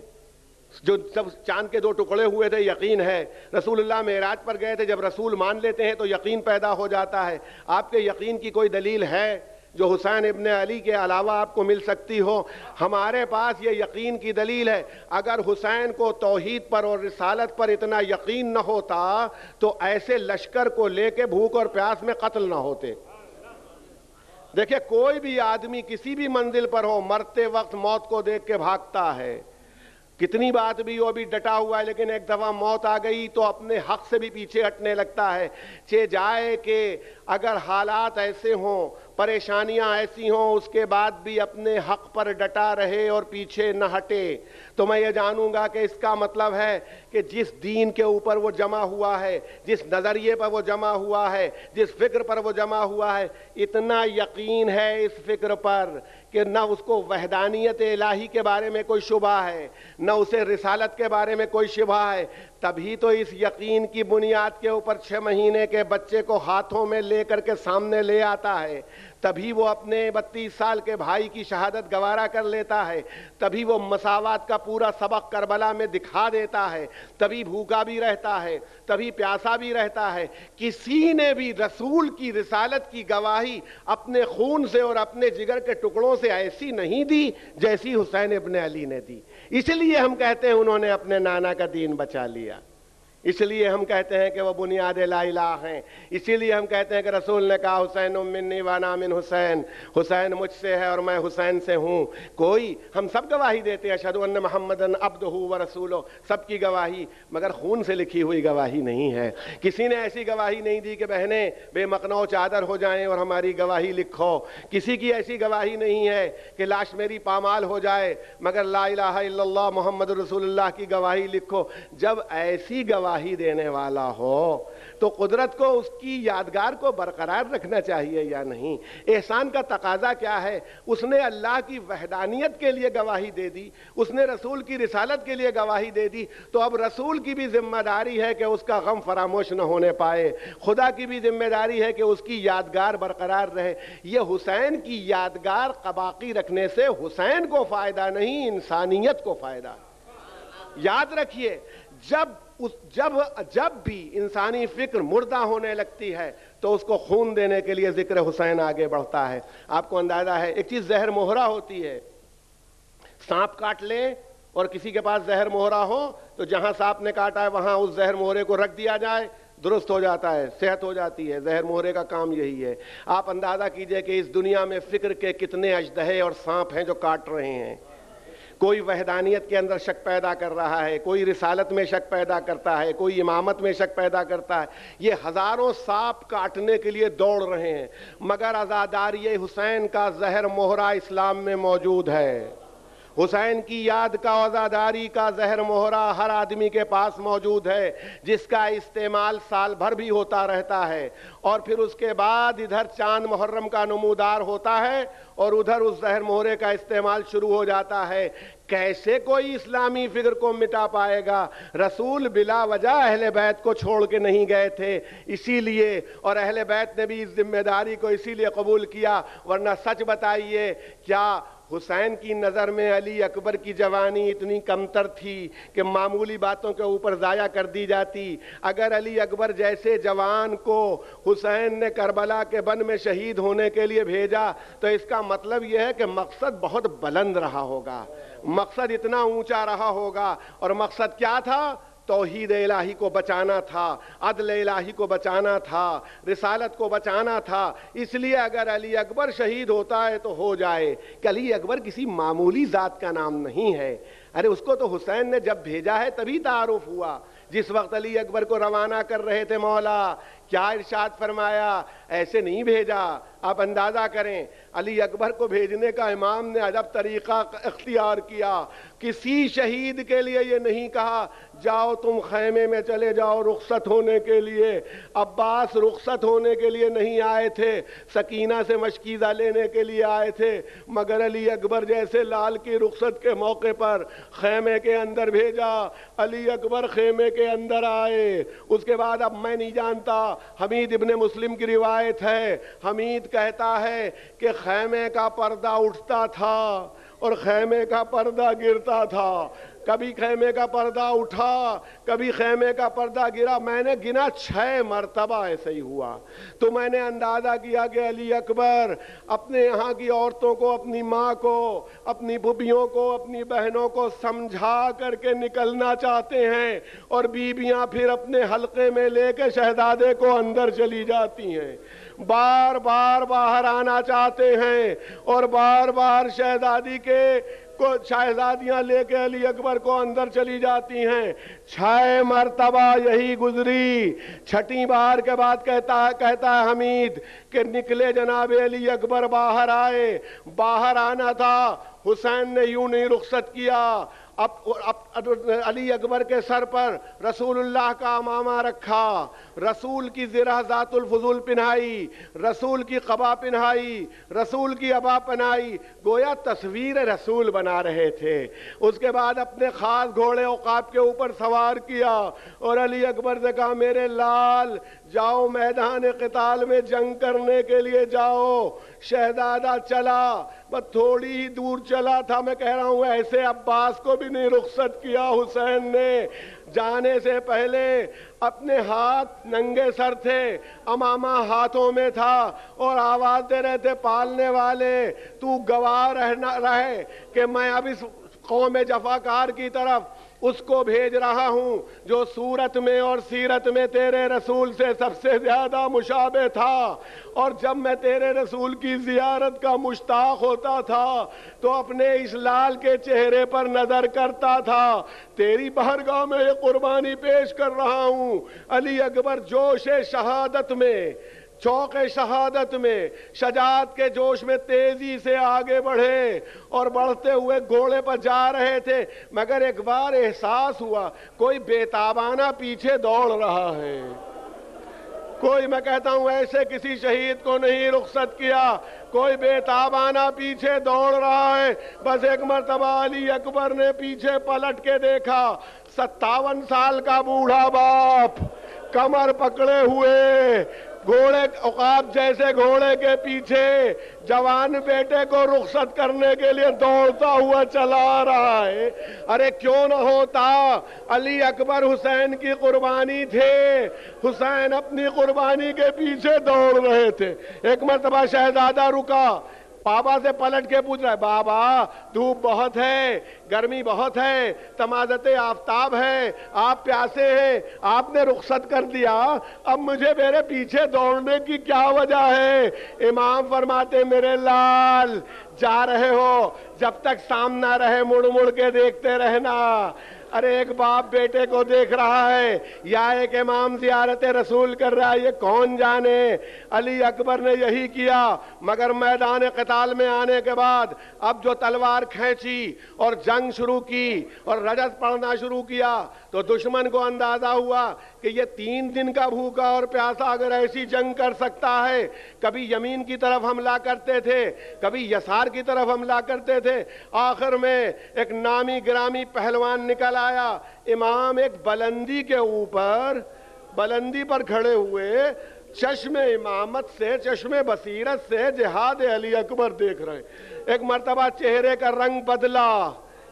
B: جو سب چاند کے 2 ٹکڑے ہوئے تھے یقین ہے، رسول اللہ معراج پر گئے تھے، جب رسول مان لیتے ہیں تو یقین پیدا ہو جاتا ہے۔ آپ کے یقین کی کوئی دلیل ہے جو حسین ابن علی کے علاوہ آپ کو مل سکتی ہو؟ ہمارے پاس یہ یقین کی دلیل ہے۔ اگر حسین کو توحید پر اور رسالت پر اتنا یقین نہ ہوتا تو ایسے لشکر کو لے کے بھوک اور پیاس میں قتل نہ ہوتے۔ دیکھیں، کوئی بھی آدمی کسی بھی منزل پر ہو، مرتے وقت موت کو دیکھ کے بھاگتا ہے، کتنی بات بھی ہو بھی ڈٹا ہوا ہے، لیکن ایک دفعہ موت آ گئی تو اپنے حق سے بھی پیچھے ہٹنے لگتا ہے۔ چہ جائے کہ اگر حالات ایسے ہوں، پریشانیاں ایسی ہوں، اس کے بعد بھی اپنے حق پر ڈٹا رہے اور پیچھے نہ ہٹے، تو میں یہ جانوں گا کہ اس کا مطلب ہے کہ جس دین کے اوپر وہ جمع ہوا ہے، جس نظریے پر وہ جمع ہوا ہے، جس فکر پر وہ جمع ہوا ہے، اتنا یقین ہے اس فکر پر کہ نہ اس کو وحدانیت الہی کے بارے میں کوئی شبہ ہے، نہ اسے رسالت کے بارے میں کوئی شبہ ہے۔ تبھی تو اس یقین کی بنیاد کے اوپر 6 مہینے کے بچے کو ہاتھوں میں لے کر کے سامنے لے آتا ہے، تبھی وہ اپنے 32 سال کے بھائی کی شہادت گوارا کر لیتا ہے، تبھی وہ مساوات کا پورا سبق کربلا میں دکھا دیتا ہے، تبھی بھوکا بھی رہتا ہے، تبھی پیاسا بھی رہتا ہے۔ کسی نے بھی رسول کی رسالت کی گواہی اپنے خون سے اور اپنے جگر کے ٹکڑوں سے ایسی نہیں دی جیسی حسین ابن علی نے دی۔ اس لیے ہم کہتے ہیں انہوں نے اپنے نانا کا دین بچا لیا، اس لیے ہم کہتے ہیں کہ وہ بنیاد لا الہ ہیں، اسی لیے ہم کہتے ہیں کہ رسول نے کہا حسین منی وانا من حسین، حسین مجھ سے ہے اور میں حسین سے ہوں۔ ہم سب گواہی دیتے ہیں اشہد ان محمدن عبدہ ورسولہ، سب کی گواہی، مگر خون سے لکھی ہوئی گواہی نہیں ہے۔ کسی نے ایسی گواہی نہیں دی کہ بہنیں بے مقنعو چادر ہو جائیں اور ہماری گواہی لکھو، کسی کی ایسی گواہی نہیں ہے کہ لاش میری پامال ہو جائے مگر لا الہ الا اللہ محمد رسول اللہ کی گواہی لکھو۔ جب ایسی گواہی گواہی دینے والا ہو تو قدرت کو اس کی یادگار کو برقرار رکھنا چاہیے یا نہیں؟ احسان کا تقاضا کیا ہے؟ اس نے اللہ کی وحدانیت کے لیے گواہی دے دی، اس نے رسول کی رسالت کے لیے گواہی دے دی، تو اب رسول کی بھی ذمہ داری ہے کہ اس کا غم فراموش نہ ہونے پائے، خدا کی بھی ذمہ داری ہے کہ اس کی یادگار برقرار رہے۔ یہ حسین کی یادگار باقی رکھنے سے حسین کو فائدہ نہیں، انسانیت کو فائدہ۔ یاد رکھیے، جب بھی انسانی فکر مردہ ہونے لگتی ہے تو اس کو خون دینے کے لیے ذکر حسین آگے بڑھتا ہے۔ آپ کو اندازہ ہے ایک چیز زہر مہرہ ہوتی ہے، سانپ کاٹ لے اور کسی کے پاس زہر مہرہ ہو تو جہاں سانپ نے کاٹا ہے وہاں اس زہر مہرے کو رکھ دیا جائے، درست ہو جاتا ہے، صحت ہو جاتی ہے۔ زہر مہرے کا کام یہی ہے۔ آپ اندازہ کیجئے کہ اس دنیا میں فکر کے کتنے اژدہے اور سانپ ہیں جو کاٹ رہے ہیں۔ کوئی وحدانیت کے اندر شک پیدا کر رہا ہے، کوئی رسالت میں شک پیدا کرتا ہے، کوئی امامت میں شک پیدا کرتا ہے۔ یہ ہزاروں سانپ کاٹنے کے لیے دوڑ رہے ہیں، مگر عزاداری حسین کا زہر مہرہ اسلام میں موجود ہے۔ حسین کی یاد کا عزاداری کا زہر مہرہ ہر آدمی کے پاس موجود ہے، جس کا استعمال سال بھر بھی ہوتا رہتا ہے، اور پھر اس کے بعد ادھر چاند محرم کا نمودار ہوتا ہے اور ادھر اس زہر مہرے کا استعمال شروع ہو جاتا ہے۔ کیسے کوئی اسلامی فکر کو مٹا پائے گا؟ رسول بلا وجہ اہل بیت کو چھوڑ کے نہیں گئے تھے، اسی لیے، اور اہل بیت نے بھی اس ذمہ داری کو اسی لیے قبول کیا۔ ورنہ سچ بتائیے، کیا حسین کی نظر میں علی اکبر کی جوانی اتنی کمتر تھی کہ معمولی باتوں کے اوپر ضائع کر دی جاتی؟ اگر علی اکبر جیسے جوان کو حسین نے کربلا کے بن میں شہید ہونے کے لیے بھیجا تو اس کا مطلب یہ ہے کہ مقصد بہت بلند رہا ہوگا، مقصد اتنا اونچا رہا ہوگا۔ اور مقصد کیا تھا؟ توحید الہی کو بچانا تھا، عدل الہی کو بچانا تھا، رسالت کو بچانا تھا۔ اس لیے اگر علی اکبر شہید ہوتا ہے تو ہو جائے، کہ علی اکبر کسی معمولی ذات کا نام نہیں ہے۔ ارے اس کو تو حسین نے جب بھیجا ہے تبھی تعارف ہوا۔ جس وقت علی اکبر کو روانہ کر رہے تھے مولا، کیا ارشاد فرمایا؟ ایسے نہیں بھیجا۔ آپ اندازہ کریں، علی اکبر کو بھیجنے کا امام نے عجب طریقہ اختیار کیا۔ کسی شہید کے لیے یہ نہیں کہا جاؤ تم خیمے میں چلے جاؤ رخصت ہونے کے لیے۔ عباس رخصت ہونے کے لیے نہیں آئے تھے، سکینہ سے مشکیزہ لینے کے لیے آئے تھے، مگر علی اکبر جیسے لال کی رخصت کے موقع پر خیمے کے اندر بھیجا۔ علی اکبر خیمے کے اندر آئے۔ اس کے بعد اب میں نہیں جانتا، حمید ابن مسلم کی روایت ہے، حمید کہتا ہے کہ خیمے کا پردہ اٹھتا تھا اور خیمے کا پردہ گرتا تھا۔ کبھی خیمے کا پردہ اٹھا، کبھی خیمے کا پردہ گرا۔ میں نے گنا 6 مرتبہ ایسے ہی ہوا۔ تو میں نے اندازہ کیا کہ علی اکبر اپنے یہاں کی عورتوں کو، اپنی ماں کو، اپنی بھبیوں کو، اپنی بہنوں کو سمجھا کر کے نکلنا چاہتے ہیں، اور بیویاں پھر اپنے حلقے میں لے کے شہزادے کو اندر چلی جاتی ہیں۔ بار بار باہر آنا چاہتے ہیں اور بار بار شہزادی کے شہزادیاں لے کے علی اکبر کو اندر چلی جاتی ہیں۔ 6 مرتبہ یہی گزری۔ 6ٹھی بار کے بعد کہتا ہے حمید کہ نکلے جناب علی اکبر باہر آئے۔ باہر آنا تھا، حسین نے یوں نہیں رخصت کیا۔ اب علی اکبر کے سر پر رسول اللہ کا امامہ رکھا، رسول کی زرہ ذات الفضول پہنائی، رسول کی قبا پہنائی، رسول کی عبا پہنائی، گویا تصویر رسول بنا رہے تھے۔ اس کے بعد اپنے خاص گھوڑے عقاب کے اوپر سوار کیا اور علی اکبر سے کہا میرے لال جاؤ میدان قتال میں جنگ کرنے کے لیے جاؤ۔ شہزادہ چلا، بس تھوڑی ہی دور چلا تھا، میں کہہ رہا ہوں ایسے عباس کو بھی نہیں رخصت کیا حسین نے۔ جانے سے پہلے اپنے ہاتھ ننگے سر تھے، امامہ ہاتھوں میں تھا، اور آواز دے رہے تھے پالنے والے تو گواہ رہے کہ میں اب اس قوم جفاکار کی طرف اس کو بھیج رہا ہوں جو صورت میں اور سیرت میں تیرے رسول سے سب سے زیادہ مشابہ تھا، اور جب میں تیرے رسول کی زیارت کا مشتاق ہوتا تھا تو اپنے اس لال کے چہرے پر نظر کرتا تھا۔ تیری بارگاہ میں یہ قربانی پیش کر رہا ہوں۔ علی اکبر جوش شہادت میں چوک شہادت میں شجاعت کے جوش میں تیزی سے آگے بڑھے اور بڑھتے ہوئے گھوڑے پر جا رہے تھے، مگر ایک بار احساس ہوا کوئی بےتابانہ پیچھے دوڑ رہا ہے۔ کوئی، میں کہتا ہوں، ایسے کسی شہید کو نہیں رخصت کیا، کوئی بےتابانہ پیچھے دوڑ رہا ہے۔ بس ایک مرتبہ علی اکبر نے پیچھے پلٹ کے دیکھا، 57 سال کا بوڑھا باپ کمر پکڑے ہوئے گھوڑے، عقاب جیسے گھوڑے کے پیچھے جوان بیٹے کو رخصت کرنے کے لیے دوڑتا ہوا چلا آ رہا ہے۔ ارے کیوں نہ ہوتا، علی اکبر حسین کی قربانی تھے، حسین اپنی قربانی کے پیچھے دوڑ رہے تھے۔ ایک مرتبہ شہزادہ رکا، بابا سے پلٹ کے پوچھ رہا ہے، بابا دھوپ بہت ہے، گرمی بہت ہے، تمازت آفتاب ہے، آپ پیاسے ہیں، آپ نے رخصت کر دیا، اب مجھے میرے پیچھے دوڑنے کی کیا وجہ ہے؟ امام فرماتے، میرے لال جا رہے ہو، جب تک سامنا رہے مڑ مڑ کے دیکھتے رہنا۔ ارے ایک باپ بیٹے کو دیکھ رہا ہے یا ایک امام زیارت رسول کر رہا ہے، یہ کون جانے۔ علی اکبر نے یہی کیا، مگر میدان قتال میں آنے کے بعد اب جو تلوار کھینچی اور جنگ شروع کی اور رجز پڑھنا شروع کیا تو دشمن کو اندازہ ہوا کہ یہ 3 دن کا بھوکا اور پیاسا اگر ایسی جنگ کر سکتا ہے۔ کبھی یمین کی طرف حملہ کرتے تھے، کبھی یسار کی طرف حملہ کرتے تھے۔ آخر میں ایک نامی گرامی پہلوان نکل آیا۔ امام ایک بلندی کے اوپر، بلندی پر کھڑے ہوئے، چشم امامت سے، چشم بصیرت سے جہاد علی اکبر دیکھ رہے ہیں۔ ایک مرتبہ چہرے کا رنگ بدلا،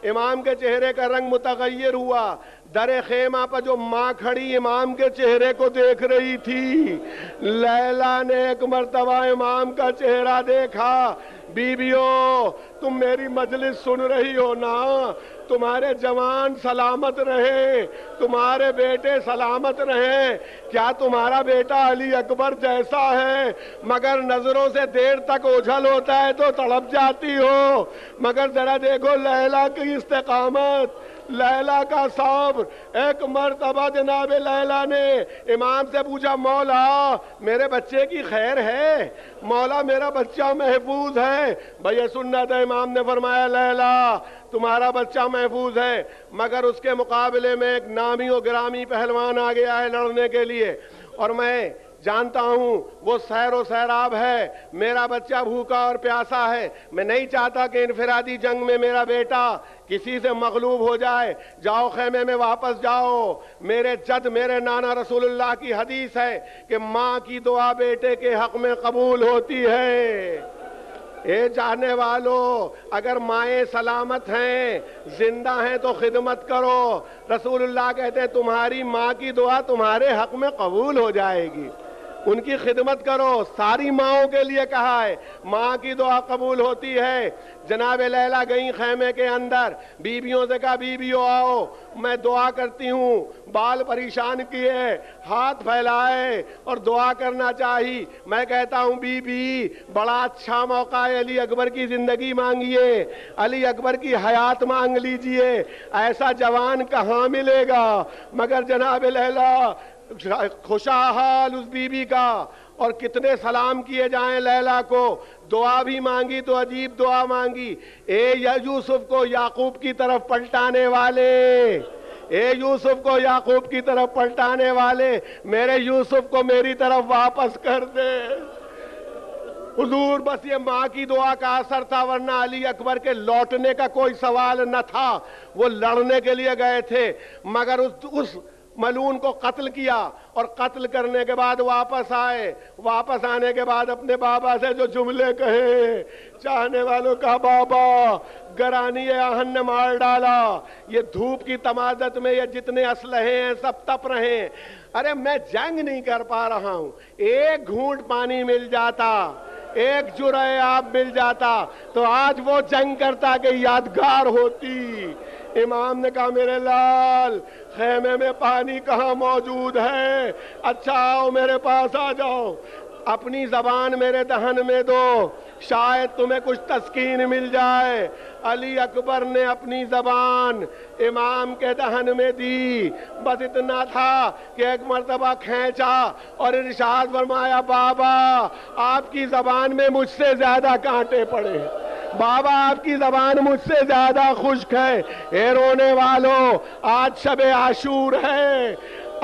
B: امام کے چہرے کا رنگ متغیر ہوا۔ در خیمہ پر جو ماں کھڑی امام کے چہرے کو دیکھ رہی تھی، لیلا نے ایک مرتبہ امام کا چہرہ دیکھا۔ بیویوں، تم میری مجلس سن رہی ہو نا؟ تمہارے جوان سلامت رہے، تمہارے بیٹے سلامت رہے۔ کیا تمہارا بیٹا علی اکبر جیسا ہے؟ مگر نظروں سے دیر تک اوجھل ہوتا ہے تو تڑپ جاتی ہو، مگر ذرا دیکھو لیلا کی استقامت، لیلا کا صبر۔ ایک مرتبہ جناب لیلا نے امام سے پوچھا، مولا میرے بچے کی خیر ہے؟ مولا میرا بچہ محفوظ ہے؟ بھئی سنت ہے۔ امام نے فرمایا، لیلا تمہارا بچہ محفوظ ہے، مگر اس کے مقابلے میں ایک نامی و گرامی پہلوان آ گیا ہے لڑنے کے لیے، اور میں جانتا ہوں وہ سیر و سیراب ہے، میرا بچہ بھوکا اور پیاسا ہے۔ میں نہیں چاہتا کہ انفرادی جنگ میں میرا بیٹا کسی سے مغلوب ہو جائے۔ جاؤ خیمے میں واپس جاؤ۔ میرے جد، میرے نانا رسول اللہ کی حدیث ہے کہ ماں کی دعا بیٹے کے حق میں قبول ہوتی ہے۔ اے جانے والو، اگر مائیں سلامت ہیں، زندہ ہیں تو خدمت کرو۔ رسول اللہ کہتے ہیں تمہاری ماں کی دعا تمہارے حق میں قبول ہو جائے گی، ان کی خدمت کرو۔ ساری ماؤں کے لیے کہا ہے، ماں کی دعا قبول ہوتی ہے۔ جناب لیلا گئیں خیمے کے اندر، بیویوں سے کہا، بیویوں آؤ میں دعا کرتی ہوں۔ بال پریشان کیے، ہاتھ پھیلائے اور دعا کرنا چاہی۔ میں کہتا ہوں بی بی بڑا اچھا موقع ہے، علی اکبر کی زندگی مانگیے، علی اکبر کی حیات مانگ لیجئے، ایسا جوان کہاں ملے گا۔ مگر جناب لیلا خوشا حال اس بی بی کا، اور کتنے سلام کیے جائیں لیلا کو۔ دعا بھی مانگی تو عجیب دعا مانگی، اے یوسف کو یعقوب کی طرف پلٹانے والے، اے یوسف کو یعقوب کی طرف پلٹانے والے، میرے یوسف کو میری طرف واپس کر دے۔ حضور بس یہ ماں کی دعا کا اثر تھا، ورنہ علی اکبر کے لوٹنے کا کوئی سوال نہ تھا۔ وہ لڑنے کے لیے گئے تھے، مگر اس ملعون کو قتل کیا، اور قتل کرنے کے بعد واپس آئے۔ واپس آنے کے بعد اپنے بابا سے جو جملے کہے، چاہنے والوں کا بابا گرانی آہن نے مار ڈالا، یہ دھوپ کی تمازت میں یہ جتنے اسلحے ہیں سب تپ رہے ہیں۔ ارے میں جنگ نہیں کر پا رہا ہوں، ایک گھونٹ پانی مل جاتا، ایک جرعہ آب مل جاتا تو آج وہ جنگ کرتا کہ یادگار ہوتی۔ امام نے کہا، میرے لال خیمے میں پانی کہاں موجود ہے؟ اچھا آؤ میرے پاس آ جاؤ۔ اپنی زبان میرے دہن میں دو، شاید تمہیں کچھ تسکین مل جائے۔ علی اکبر نے اپنی زبان امام کے دہن میں دی، بس اتنا تھا کہ ایک مرتبہ کھینچا اور ارشاد فرمایا بابا آپ کی زبان میں مجھ سے زیادہ کانٹے پڑے ہیں، بابا آپ کی زبان مجھ سے زیادہ خشک ہے۔ اے رونے والوں، آج شب عاشور ہے،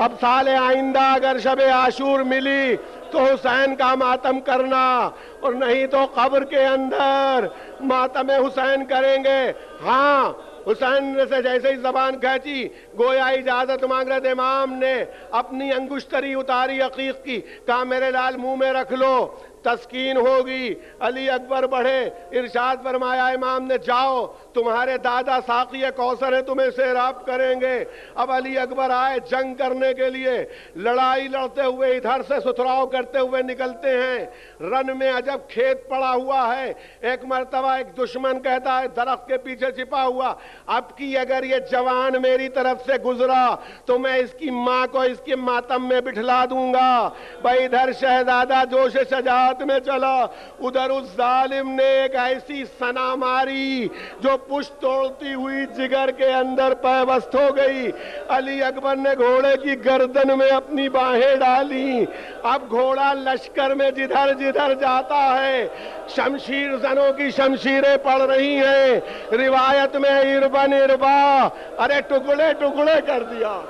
B: اب سال آئندہ اگر شب عاشور ملی تو حسین کا ماتم کرنا، اور نہیں تو قبر کے اندر ماتم حسین کریں گے۔ ہاں حسین نے سے جیسے ہی زبان کھینچی گویا اجازت مانگ رہے تھے، امام نے اپنی انگشتری اتاری عقیق کی، کہا میرے لال منہ میں رکھ لو، تسکین ہوگی۔ علی اکبر بڑھے، ارشاد فرمایا امام نے جاؤ تمہارے دادا ساقی کوثر ہیں تمہیں سیراب کریں گے۔ اب علی اکبر آئے جنگ کرنے کے لیے، لڑائی لڑتے ہوئے ادھر سے ستھراؤ کرتے ہوئے نکلتے ہیں، رن میں عجب کھیت پڑا ہوا ہے۔ ایک مرتبہ ایک دشمن کہتا ہے درخت کے پیچھے چھپا ہوا، اب کی اگر یہ جوان میری طرف سے گزرا تو میں اس کی ماں کو اس کے ماتم میں بٹھلا دوں گا۔ بھائی ادھر شہزادہ جوش شجاعت میں چلا، ادھر اس ظالم نے ایک ایسی سنا ماری جو پشت توڑتی ہوئی جگر کے اندر پیوست ہو گئی۔ علی اکبر نے گھوڑے کی گردن میں اپنی باہیں ڈالی، اب گھوڑا لشکر میں جدھر جدھر جاتا ہے شمشیر زنوں کی شمشیریں پڑ رہی ہیں، روایت میں اربن اربا، ارے ٹکڑے ٹکڑے کر دیا،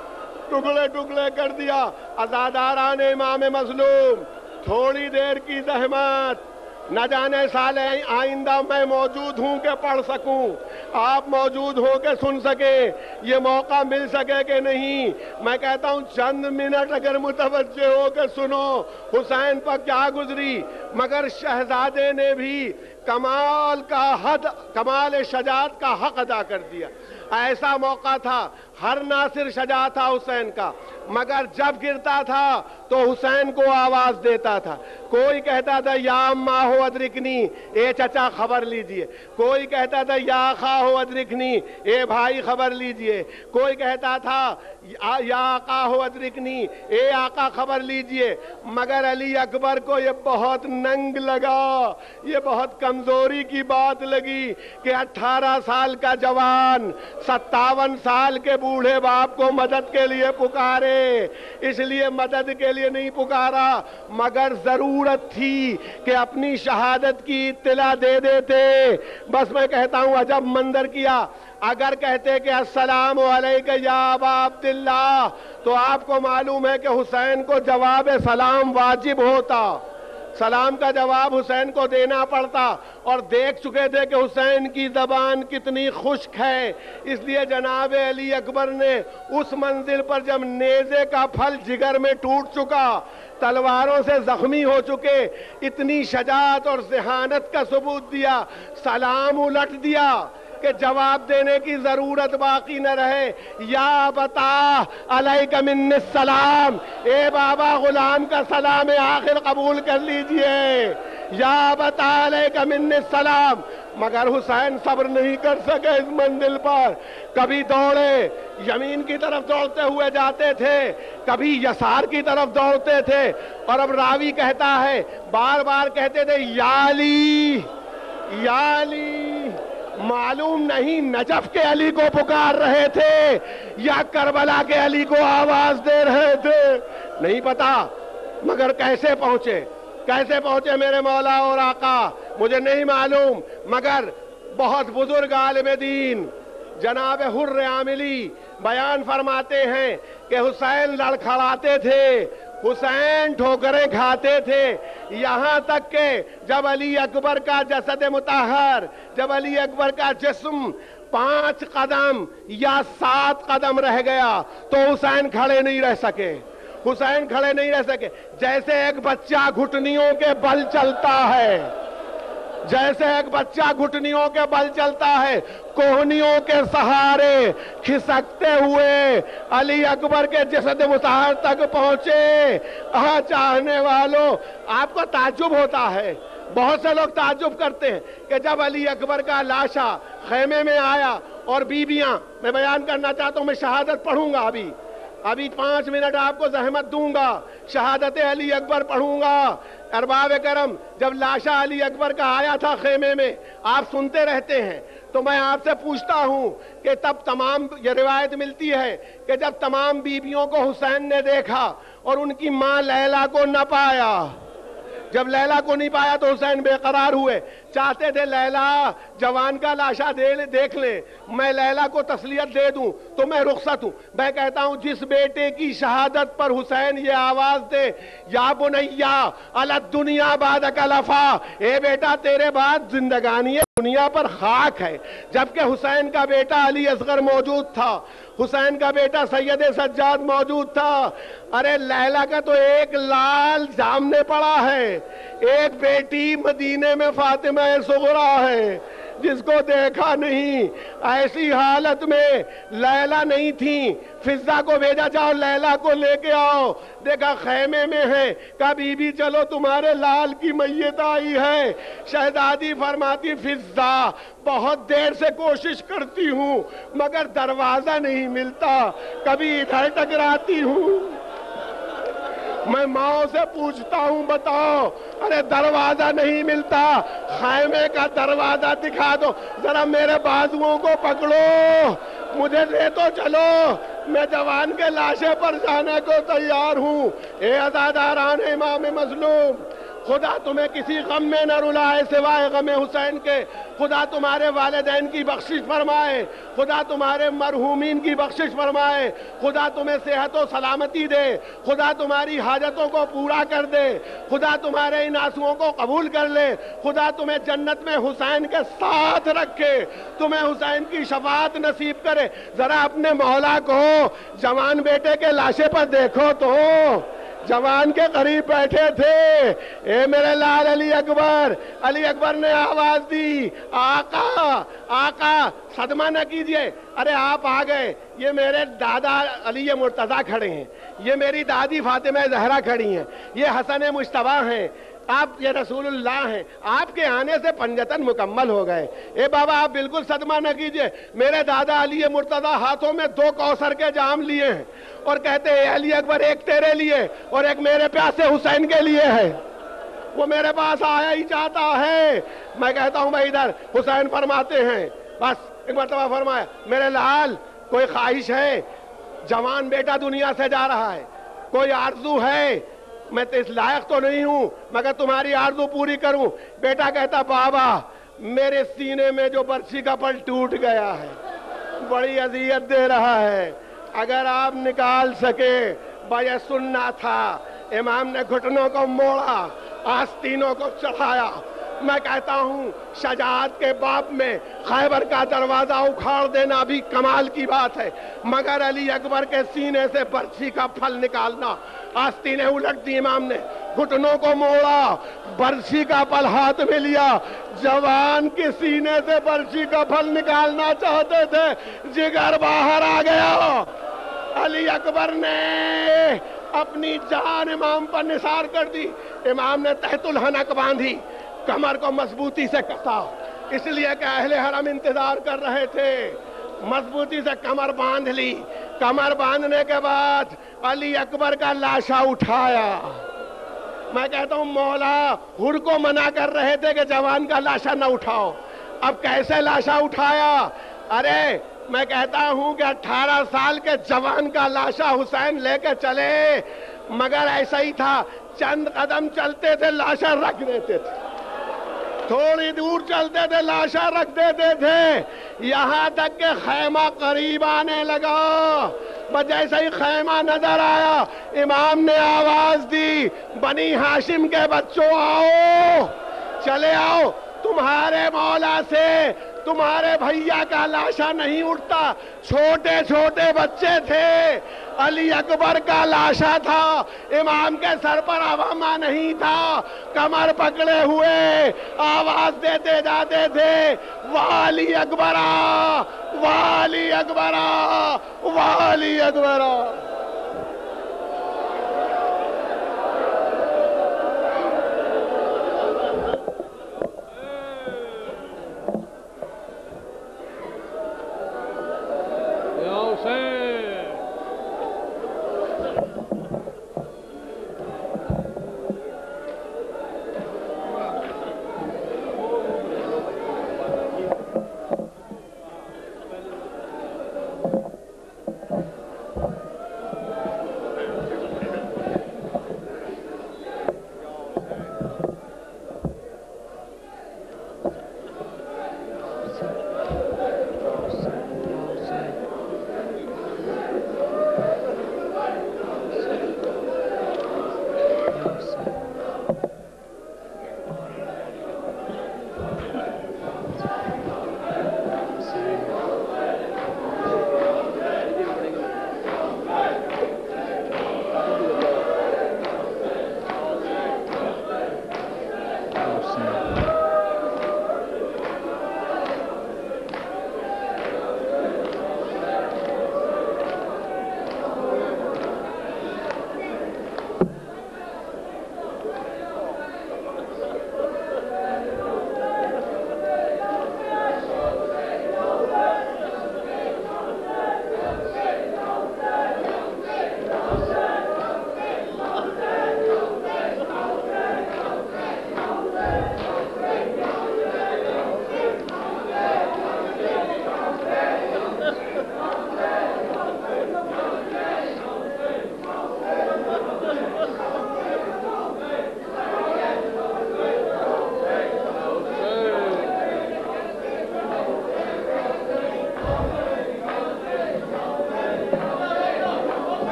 B: ٹکڑے ٹکڑے کر دیا۔ عزاداران امام مظلوم، تھوڑی دیر کی زحمت، نہ جانے سال آئندہ میں موجود ہوں کہ پڑھ سکوں، آپ موجود ہو کے سن سکیں، یہ موقع مل سکے کہ نہیں۔ میں کہتا ہوں چند منٹ اگر متوجہ ہو کے سنو حسین پر کیا گزری، مگر شہزادے نے بھی کمال شجاعت کا حق ادا کر دیا۔ ایسا موقع تھا، ہر ناصر شجاع تھا حسین کا، مگر جب گرتا تھا تو حسین کو آواز دیتا تھا۔ کوئی کہتا تھا یا اماں ہو ادرکنی، اے چچا خبر لیجئے، کوئی کہتا تھا یا خواہ ہو ادرکنی، اے بھائی خبر لیجئے، کوئی کہتا تھا یا آقا ہو ادرکنی، اے آقا خبر لیجئے۔ مگر علی اکبر کو یہ بہت ننگ لگا، یہ بہت کمزوری کی بات لگی کہ 18 سال کا جوان 57 سال کے بوڑھے باپ کو مدد کے لیے پکارے۔ اس لیے مدد کے لیے نہیں پکارا، مگر ضرورت تھی کہ اپنی شہادت کی اطلاع دے دیتے۔ بس میں کہتا ہوں عجب منظر کیا، اگر کہتے کہ السلام علیکم یا ابا عبداللہ تو آپ کو معلوم ہے کہ حسین کو جواب سلام واجب ہوتا، سلام کا جواب حسین کو دینا پڑتا، اور دیکھ چکے تھے کہ حسین کی زبان کتنی خشک ہے۔ اس لیے جناب علی اکبر نے اس منزل پر جب نیزے کا پھل جگر میں ٹوٹ چکا، تلواروں سے زخمی ہو چکے، اتنی شجاعت اور ذہانت کا ثبوت دیا، سلام الٹ دیا کہ جواب دینے کی ضرورت باقی نہ رہے۔ یا بتا علیک من السلام، اے بابا غلام کا سلام آخر قبول کر لیجئے، یا بتا علیک من السلام۔ مگر حسین صبر نہیں کر سکے اس منزل پر، کبھی دوڑے یمین کی طرف دوڑتے ہوئے جاتے تھے، کبھی یسار کی طرف دوڑتے تھے، اور اب راوی کہتا ہے بار بار کہتے تھے یا علی یا علی۔ معلوم نہیں نجف کے علی کو پکار رہے تھے یا کربلا کے علی کو آواز دے رہے تھے، نہیں پتا، مگر کیسے پہنچے میرے مولا اور آقا مجھے نہیں معلوم۔ مگر بہت بزرگ عالم دین جناب حر عاملی بیان فرماتے ہیں کہ حسین لڑکھڑاتے تھے، حسین ٹھوکریں کھاتے تھے، یہاں تک کہ جب علی اکبر کا جسد مطہر، جب علی اکبر کا جسم 5 قدم یا 7 قدم رہ گیا تو حسین کھڑے نہیں رہ سکے، جیسے ایک بچہ گھٹنیوں کے بل چلتا ہے، جیسے ایک بچہ گھٹنیوں کے بل چلتا ہے، کوہنیوں کے سہارے کھسکتے ہوئے علی اکبر کے جسد مطہر تک پہنچے۔ چاہنے والوں آپ کو تعجب ہوتا ہے، بہت سے لوگ تعجب کرتے ہیں کہ جب علی اکبر کا لاشا خیمے میں آیا اور بیویاں، میں بیان کرنا چاہتا ہوں، میں شہادت پڑھوں گا ابھی 5 منٹ آپ کو زحمت دوں گا، شہادت علی اکبر پڑھوں گا۔ ارباب کرم، جب لاشا علی اکبر کا آیا تھا خیمے میں، آپ سنتے رہتے ہیں، تو میں آپ سے پوچھتا ہوں کہ تب تمام، یہ روایت ملتی ہے کہ جب تمام بیویوں کو حسین نے دیکھا اور ان کی ماں لیلا کو نہ پایا، جب لیلا کو نہیں پایا تو حسین بے قرار ہوئے، چاہتے تھے لیلا جوان کا لاشا دیکھ لیں، میں لیلا کو تسلیت دے دوں تو میں رخصت ہوں۔ میں کہتا ہوں جس بیٹے کی شہادت پر حسین یہ آواز دے، یا بنیا علی الدنیا بعدک لفا، اے بیٹا تیرے بعد زندگانی دنیا پر خاک ہے، جبکہ حسین کا بیٹا علی اصغر موجود تھا، حسین کا بیٹا سید سجاد موجود تھا۔ ارے لیلا کا تو ایک لال سامنے پڑا ہے، ایک بیٹی مدینے میں فاطمہ صغرا ہے جس کو دیکھا نہیں۔ ایسی حالت میں لیلا نہیں تھی، فضہ کو بھیجا جاؤ لیلا کو لے کے آؤ، دیکھا خیمے میں ہے، کہا بی بی چلو تمہارے لال کی میت آئی ہے۔ شہزادی فرماتی فضہ بہت دیر سے کوشش کرتی ہوں مگر دروازہ نہیں ملتا، کبھی ادھر ٹکراتی ہوں، میں ماں سے پوچھتا ہوں بتاؤ، ارے دروازہ نہیں ملتا، خیمے کا دروازہ دکھا دو، ذرا میرے بازوؤں کو پکڑو، مجھے لے تو چلو، میں جوان کے لاشے پر جانے کو تیار ہوں۔ اے عزاداران امام مظلوم، خدا تمہیں کسی غم میں نہ رلائے سوائے غم حسین کے، خدا تمہارے والدین کی بخشش فرمائے، خدا تمہارے مرحومین کی بخشش فرمائے، خدا تمہیں صحت و سلامتی دے، خدا تمہاری حاجتوں کو پورا کر دے، خدا تمہارے ان آنسوؤں کو قبول کر لے، خدا تمہیں جنت میں حسین کے ساتھ رکھے، تمہیں حسین کی شفاعت نصیب کرے۔ ذرا اپنے مولا کو جوان بیٹے کے لاشے پر دیکھو تو، جوان کے قریب بیٹھے تھے، اے میرے لال علی اکبر۔ علی اکبر نے آواز دی، آقا آقا صدمہ نہ کیجئے، ارے آپ آ گئے، یہ میرے دادا علی مرتضیٰ کھڑے ہیں، یہ میری دادی فاطمہ زہرا کھڑی ہیں، یہ حسن مجتبیٰ ہیں، آپ یہ رسول اللہ ہیں، آپ کے آنے سے پنجتن مکمل ہو گئے۔ اے بابا آپ بالکل صدمہ نہ کیجئے، میرے دادا علی مرتضیٰ ہاتھوں میں 2 کوثر کے جام لیے ہیں اور کہتے ہیں علی اکبر ایک تیرے لیے اور ایک میرے پیاسے حسین کے لیے ہے، وہ میرے پاس آیا ہی چاہتا ہے۔ میں کہتا ہوں بھائی ادھر، حسین فرماتے ہیں، بس ایک مرتبہ فرمایا میرے لال کوئی خواہش ہے، جوان بیٹا دنیا سے جا رہا ہے، کوئی آرزو ہے، میں تو اس لائق تو نہیں ہوں مگر تمہاری آرزو پوری کروں۔ بیٹا کہتا بابا میرے سینے میں جو برچھی کا پل ٹوٹ گیا ہے بڑی اذیت دے رہا ہے، اگر آپ نکال سکے بھائی سننا تھا۔ امام نے گھٹنوں کو موڑا، آستینوں کو چڑھایا۔ میں کہتا ہوں شجاعت کے باب میں خیبر کا دروازہ اکھاڑ دینا بھی کمال کی بات ہے، مگر علی اکبر کے سینے سے برچھی کا پھل نکالنا، آستینیں الٹ دی، امام نے گھٹنوں کو موڑا، برچھی کا پھل ہاتھ میں لیا، جوان کے سینے سے برچھی کا پھل نکالنا چاہتے تھے، جگر باہر آ گیا۔ علی اکبر نے اپنی جان امام پر نثار کر دی، امام نے تحت الحنک باندھی، کمر کو مضبوطی سے کسا، اس لیے کہ اہل حرم انتظار کر رہے تھے، مضبوطی سے کمر باندھ لی۔ کمر باندھنے کے بعد علی اکبر کا لاشا اٹھایا۔ میں کہتا ہوں مولا حر کو منع کر رہے تھے کہ جوان کا لاشا نہ اٹھاؤ، اب کیسے لاشا اٹھایا؟ ارے میں کہتا ہوں کہ 18 سال کے جوان کا لاشا حسین لے کے چلے، مگر ایسا ہی تھا، چند قدم چلتے تھے لاشا رکھ دیتے تھے، تھوڑی دور چلتے تھے لاشا رکھ دیتے تھے، یہاں تک کہ خیمہ قریب آنے لگا۔ بس جیسے ہی خیمہ نظر آیا امام نے آواز دی، بنی ہاشم کے بچوں آؤ، چلے آؤ، تمہارے مولا سے تمہارے بھیا کا لاشا نہیں اٹھتا، چھوٹے چھوٹے بچے تھے، علی اکبر کا لاشا تھا، امام کے سر پر عوامہ نہیں تھا، کمر پکڑے ہوئے آواز دیتے جاتے تھے، والی اکبرہ والی اکبرہ والی اکبرہ۔